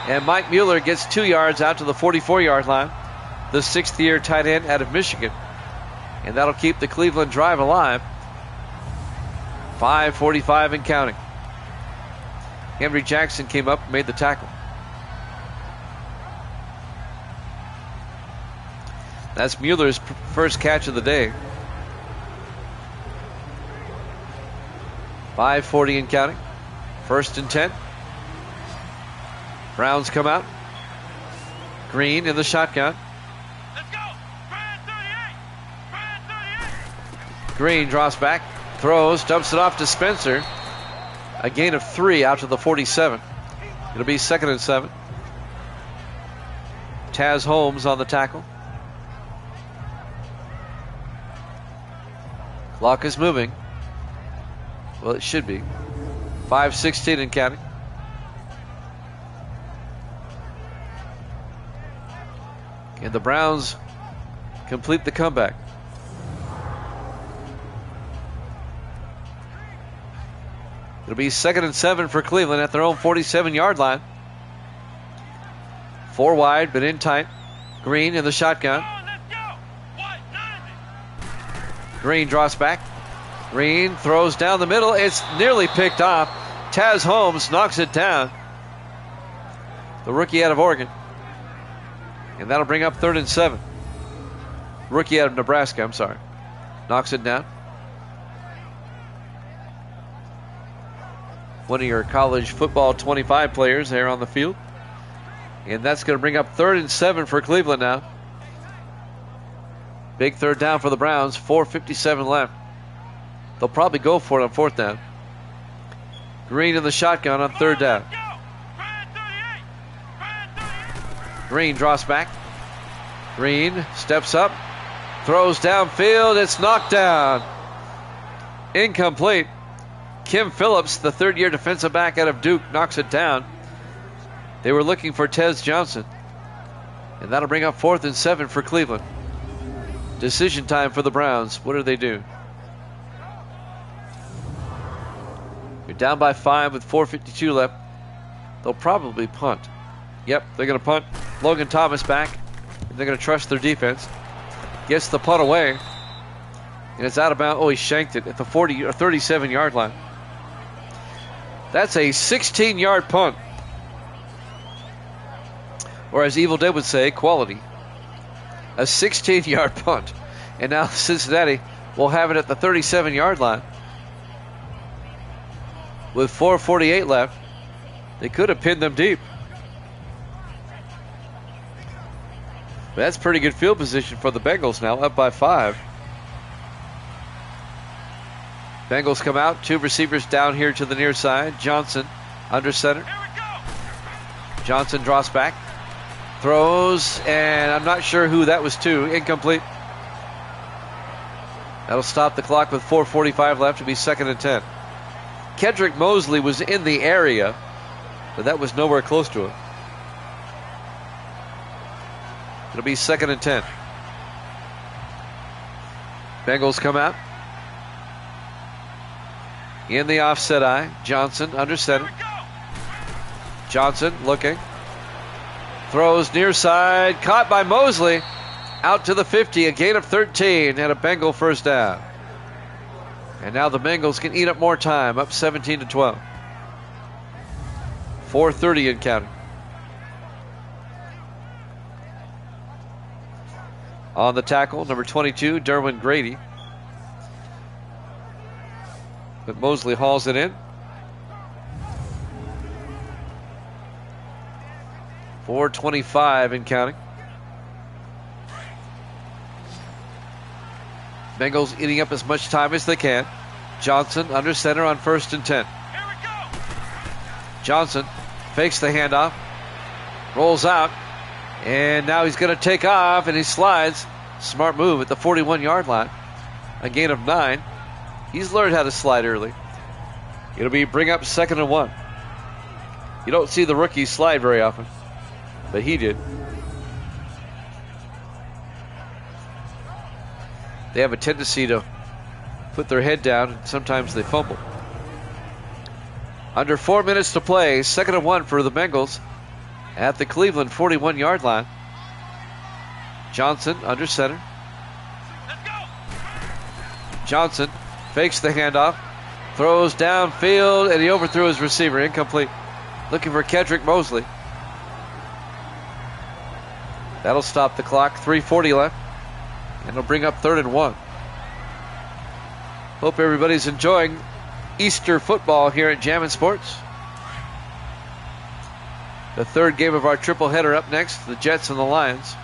[SPEAKER 1] And Mike Mueller gets 2 yards out to the 44-yard line. The 6th-year tight end out of Michigan. And that'll keep the Cleveland drive alive. 5:45 and counting. Henry Jackson came up and made the tackle. That's Mueller's first catch of the day. 5:40 and counting. 1st and 10. Browns come out. Green in the shotgun.
[SPEAKER 2] Let's go. Brand 38. Brand 38.
[SPEAKER 1] Green draws back, throws, dumps it off to Spencer. A gain of 3 out to the 47. It'll be 2nd and 7. Taz Holmes on the tackle. Clock is moving. Well, it should be. 5:16 and counting. And the Browns complete the comeback. It'll be 2nd and 7 for Cleveland at their own 47-yard line. 4 wide, but in tight. Green in the shotgun. Green draws back. Green throws down the middle. It's nearly picked off. Taz Holmes knocks it down. The rookie out of Oregon. And that'll bring up 3rd and 7. Rookie out of Nebraska, I'm sorry. Knocks it down. One of your college football 25 players there on the field. And that's going to bring up 3rd and 7 for Cleveland now. Big 3rd down for the Browns. 4:57 left. They'll probably go for it on 4th down. Green in the shotgun on 3rd down. Green draws back. Green steps up. Throws downfield. It's knocked down. Incomplete. Kim Phillips, the 3rd-year defensive back out of Duke, knocks it down. They were looking for Tez Johnson. And that'll bring up 4th and 7 for Cleveland. Decision time for the Browns. What do they do? You're down by 5 with 4:52 left. They'll probably punt. Yep, they're going to punt. Logan Thomas back. And they're going to trust their defense. Gets the punt away. And it's out of bounds. Oh, he shanked it at the 40 or 37-yard line. That's a 16-yard punt. Or as Evil Dead would say, quality. A 16-yard punt. And now Cincinnati will have it at the 37-yard line. With 4:48 left, they could have pinned them deep. But that's pretty good field position for the Bengals now, up by 5. Bengals come out, 2 receivers down here to the near side. Johnson under center. Johnson draws back. Throws, and I'm not sure who that was to. Incomplete. That'll stop the clock with 4:45 left to be 2nd and 10. Kedrick Mosley was in the area, but that was nowhere close to him. It'll be 2nd and 10. Bengals come out. In the offset eye, Johnson under center. Johnson looking. Throws near side, caught by Mosley. Out to the 50, a gain of 13 and a Bengal 1st down. And now the Bengals can eat up more time, up 17-12. 4:30 in counting. On the tackle, number 22, Derwin Grady. But Mosley hauls it in. 4:25 in counting. Bengals eating up as much time as they can. Johnson under center on 1st and 10. Johnson fakes the handoff. Rolls out. And now he's going to take off, and he slides. Smart move at the 41-yard line. A gain of 9. He's learned how to slide early. It'll be bring up 2nd and 1. You don't see the rookies slide very often, but he did. They have a tendency to put their head down, and sometimes they fumble. Under 4 minutes to play, 2nd and 1 for the Bengals at the Cleveland 41-yard line. Johnson under center. Johnson fakes the handoff, throws downfield, and he overthrew his receiver. Incomplete. Looking for Kedrick Mosley. That'll stop the clock. 3:40 left. And it'll bring up 3rd and 1. Hope everybody's enjoying Easter football here at Jammin' Sports. The 3rd game of our triple header up next, the Jets and the Lions.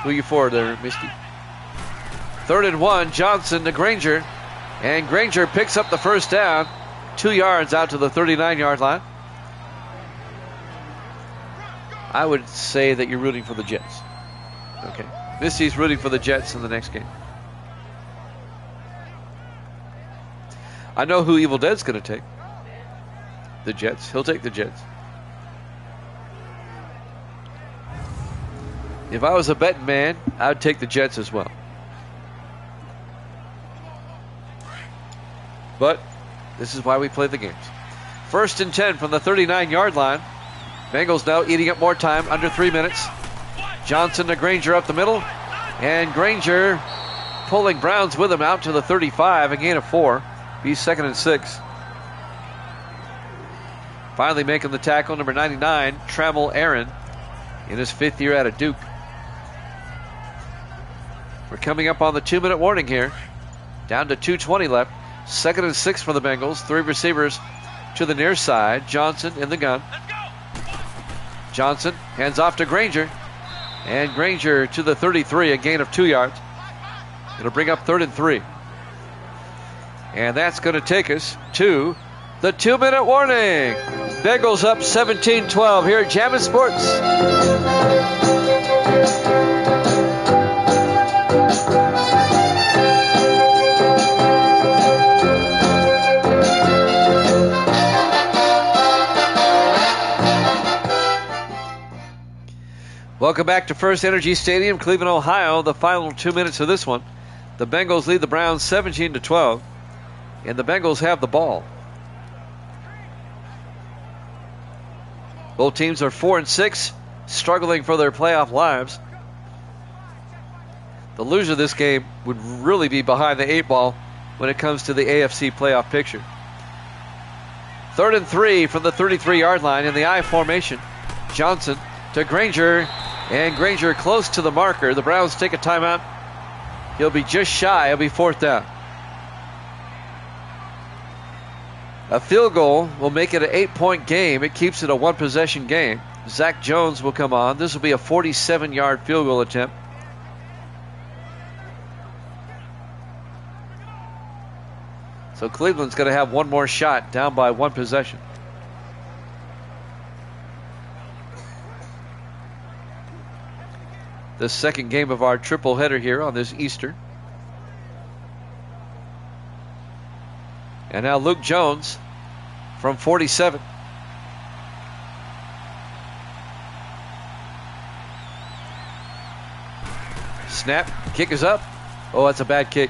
[SPEAKER 1] Who you for there, Misty? 3rd and 1, Johnson to Granger. And Granger picks up the 1st down. 2 yards out to the 39-yard line. I would say that you're rooting for the Jets. Okay. Misty's rooting for the Jets in the next game. I know who Evil Dead's going to take. The Jets. He'll take the Jets. If I was a betting man, I would take the Jets as well. But this is why we play the games. 1st and 10 from the 39-yard line. Bengals now eating up more time, under 3 minutes. Johnson to Granger up the middle. And Granger pulling Browns with him out to the 35, a gain of 4. Be 2nd and 6. Finally making the tackle, number 99, Trammell Aaron, in his 5th year out of Duke. We're coming up on the 2-minute warning here. Down to 2:20 left. 2nd and 6 for the Bengals. 3 receivers to the near side. Johnson in the gun. Johnson hands off to Granger. And Granger to the 33, a gain of 2 yards. It'll bring up 3rd and 3. And that's going to take us to the 2-minute warning. Bengals up 17-12 here at Jammin' Sports. Welcome back to First Energy Stadium, Cleveland, Ohio. The final 2 minutes of this one. The Bengals lead the Browns 17-12, and the Bengals have the ball. Both teams are 4 and 6, struggling for their playoff lives. The loser of this game would really be behind the 8 ball when it comes to the AFC playoff picture. 3rd and 3 from the 33-yard line in the I formation. Johnson to Granger, and Granger close to the marker. The Browns take a timeout. He'll be just shy. He'll be 4th down. A field goal will make it an 8-point game. It keeps it a 1-possession game. Zach Jones will come on. This will be a 47-yard field goal attempt. So Cleveland's going to have one more shot, down by 1 possession. The second game of our triple header here on this Easter. And now Luke Jones from 47. Snap, kick is up. Oh, that's a bad kick.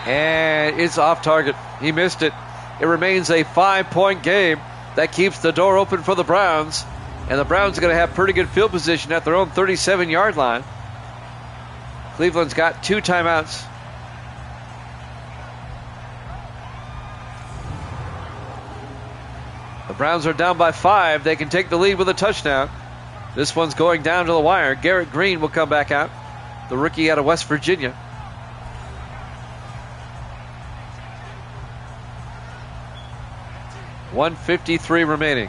[SPEAKER 1] And it's off target. He missed it. It remains a 5-point game. That keeps the door open for the Browns. And the Browns are going to have pretty good field position at their own 37-yard line. Cleveland's got 2 timeouts. The Browns are down by 5. They can take the lead with a touchdown. This one's going down to the wire. Garrett Green will come back out, the rookie out of West Virginia. .153 remaining.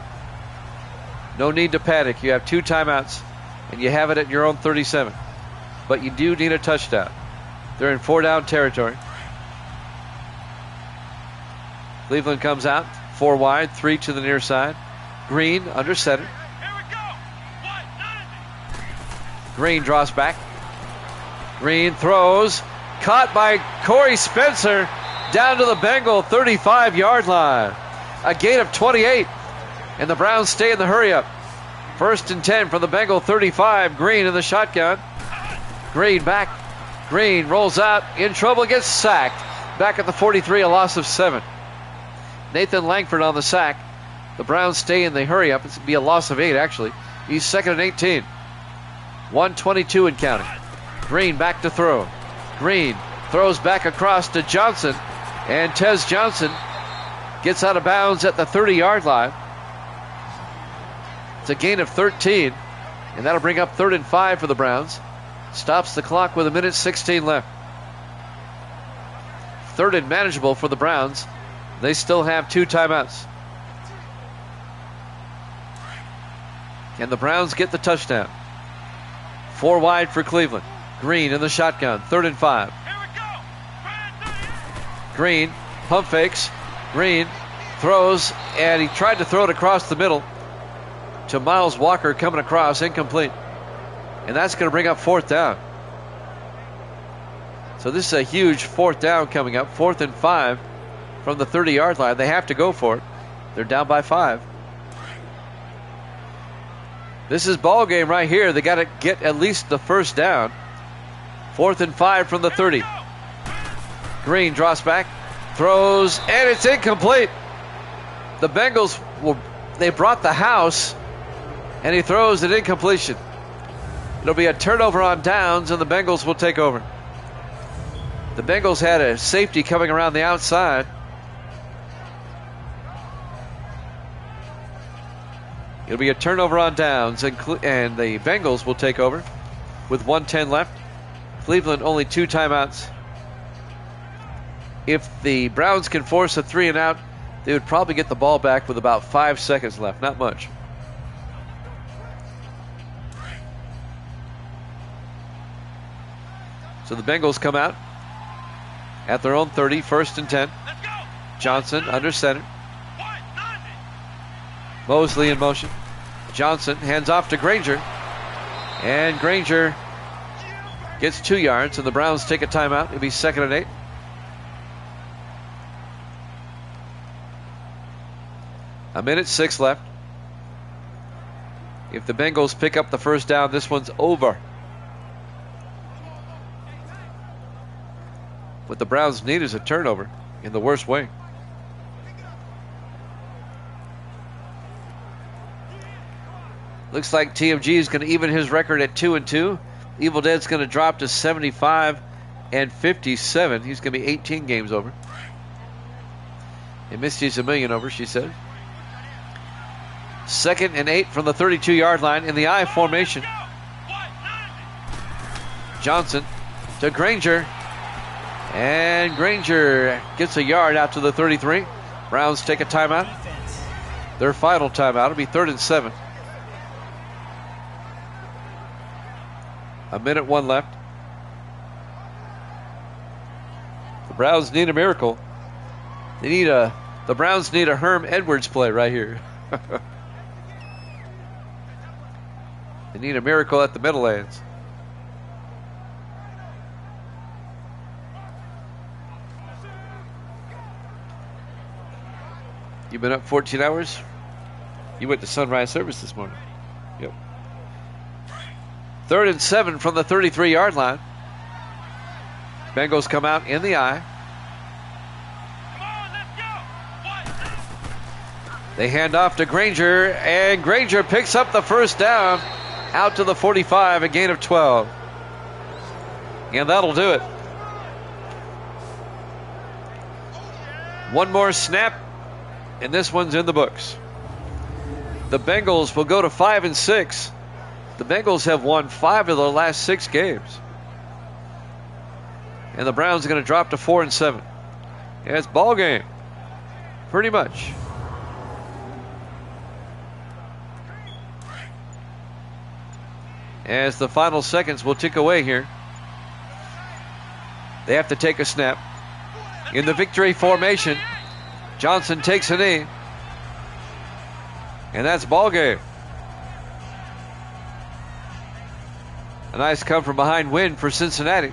[SPEAKER 1] No need to panic. You have 2 timeouts, and you have it at your own 37. But you do need a touchdown. They're in 4-down territory. Cleveland comes out, 4 wide, 3 to the near side. Green under center. Green draws back. Green throws. Caught by Corey Spencer down to the Bengal 35-yard line. A gain of 28. And the Browns stay in the hurry-up. 1st and 10 from the Bengal 35. Green in the shotgun. Green back. Green rolls out. In trouble. Gets sacked. Back at the 43. A loss of 7. Nathan Langford on the sack. The Browns stay in the hurry-up. It's going to be a loss of 8, actually. He's 2nd and 18. 1:22 and counting. Green back to throw. Green throws back across to Johnson. And Tez Johnson gets out of bounds at the 30-yard line. It's a gain of 13, and that'll bring up 3rd and 5 for the Browns. Stops the clock with 1:16 left. 3rd and manageable for the Browns. They still have 2 timeouts. And the Browns get the touchdown. 4 wide for Cleveland. Green in the shotgun. 3rd and 5. Green pump fakes. Green throws, and he tried to throw it across the middle to Miles Walker, coming across, incomplete. And that's going to bring up 4th down. So this is a huge 4th down coming up. 4th and 5 from the 30-yard line. They have to go for it. They're down by 5. This is ball game right here. They got to get at least the first down. 4th and 5 from the 30. Green draws back, throws, and it's incomplete. The Bengals they brought the house, and he throws an incompletion. It'll be a turnover on downs, and the Bengals will take over. The Bengals had a safety coming around the outside. It'll be a turnover on downs, and the Bengals will take over with 1:10 left. Cleveland only 2 timeouts. If the Browns can force a 3 and out, they would probably get the ball back with about 5 seconds left. Not much. So the Bengals come out at their own 30, 1st and 10. Johnson under center. Mosley in motion. Johnson hands off to Granger. And Granger gets 2 yards, and the Browns take a timeout. It'll be 2nd and 8. A minute 6 left. If the Bengals pick up the first down, this one's over. What the Browns need is a turnover in the worst way. Looks like TMG is going to even his record at 2-2. Evil Dead's going to drop to 75 and 57. He's going to be 18 games over. And Misty's a million over, she said. 2nd and 8 from the 32-yard line in the I formation. Johnson to Granger. And Granger gets a yard out to the 33. Browns take a timeout. Their final timeout will be 3rd and 7. A minute 1 left. The Browns need a miracle. The Browns need a Herm Edwards play right here. They need a miracle at the Meadowlands. You've been up 14 hours? You went to sunrise service this morning. Yep. 3rd and 7 from the 33-yard line. Bengals come out in the I. They hand off to Granger, and Granger picks up the first down out to the 45, a gain of 12. And that'll do it. One more snap, and this one's in the books. The Bengals will go to 5 and 6. The Bengals have won 5 of their last 6 games. And the Browns are going to drop to 4 and 7. Yeah, it's ball game. Pretty much. As the final seconds will tick away here. They have to take a snap. In the victory formation, Johnson takes a knee. And that's ball game. A nice come from behind win for Cincinnati.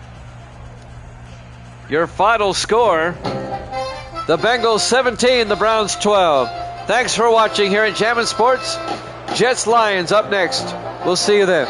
[SPEAKER 1] Your final score, the Bengals 17, the Browns 12. Thanks for watching here at Jammin' Sports. Jets Lions up next. We'll see you then.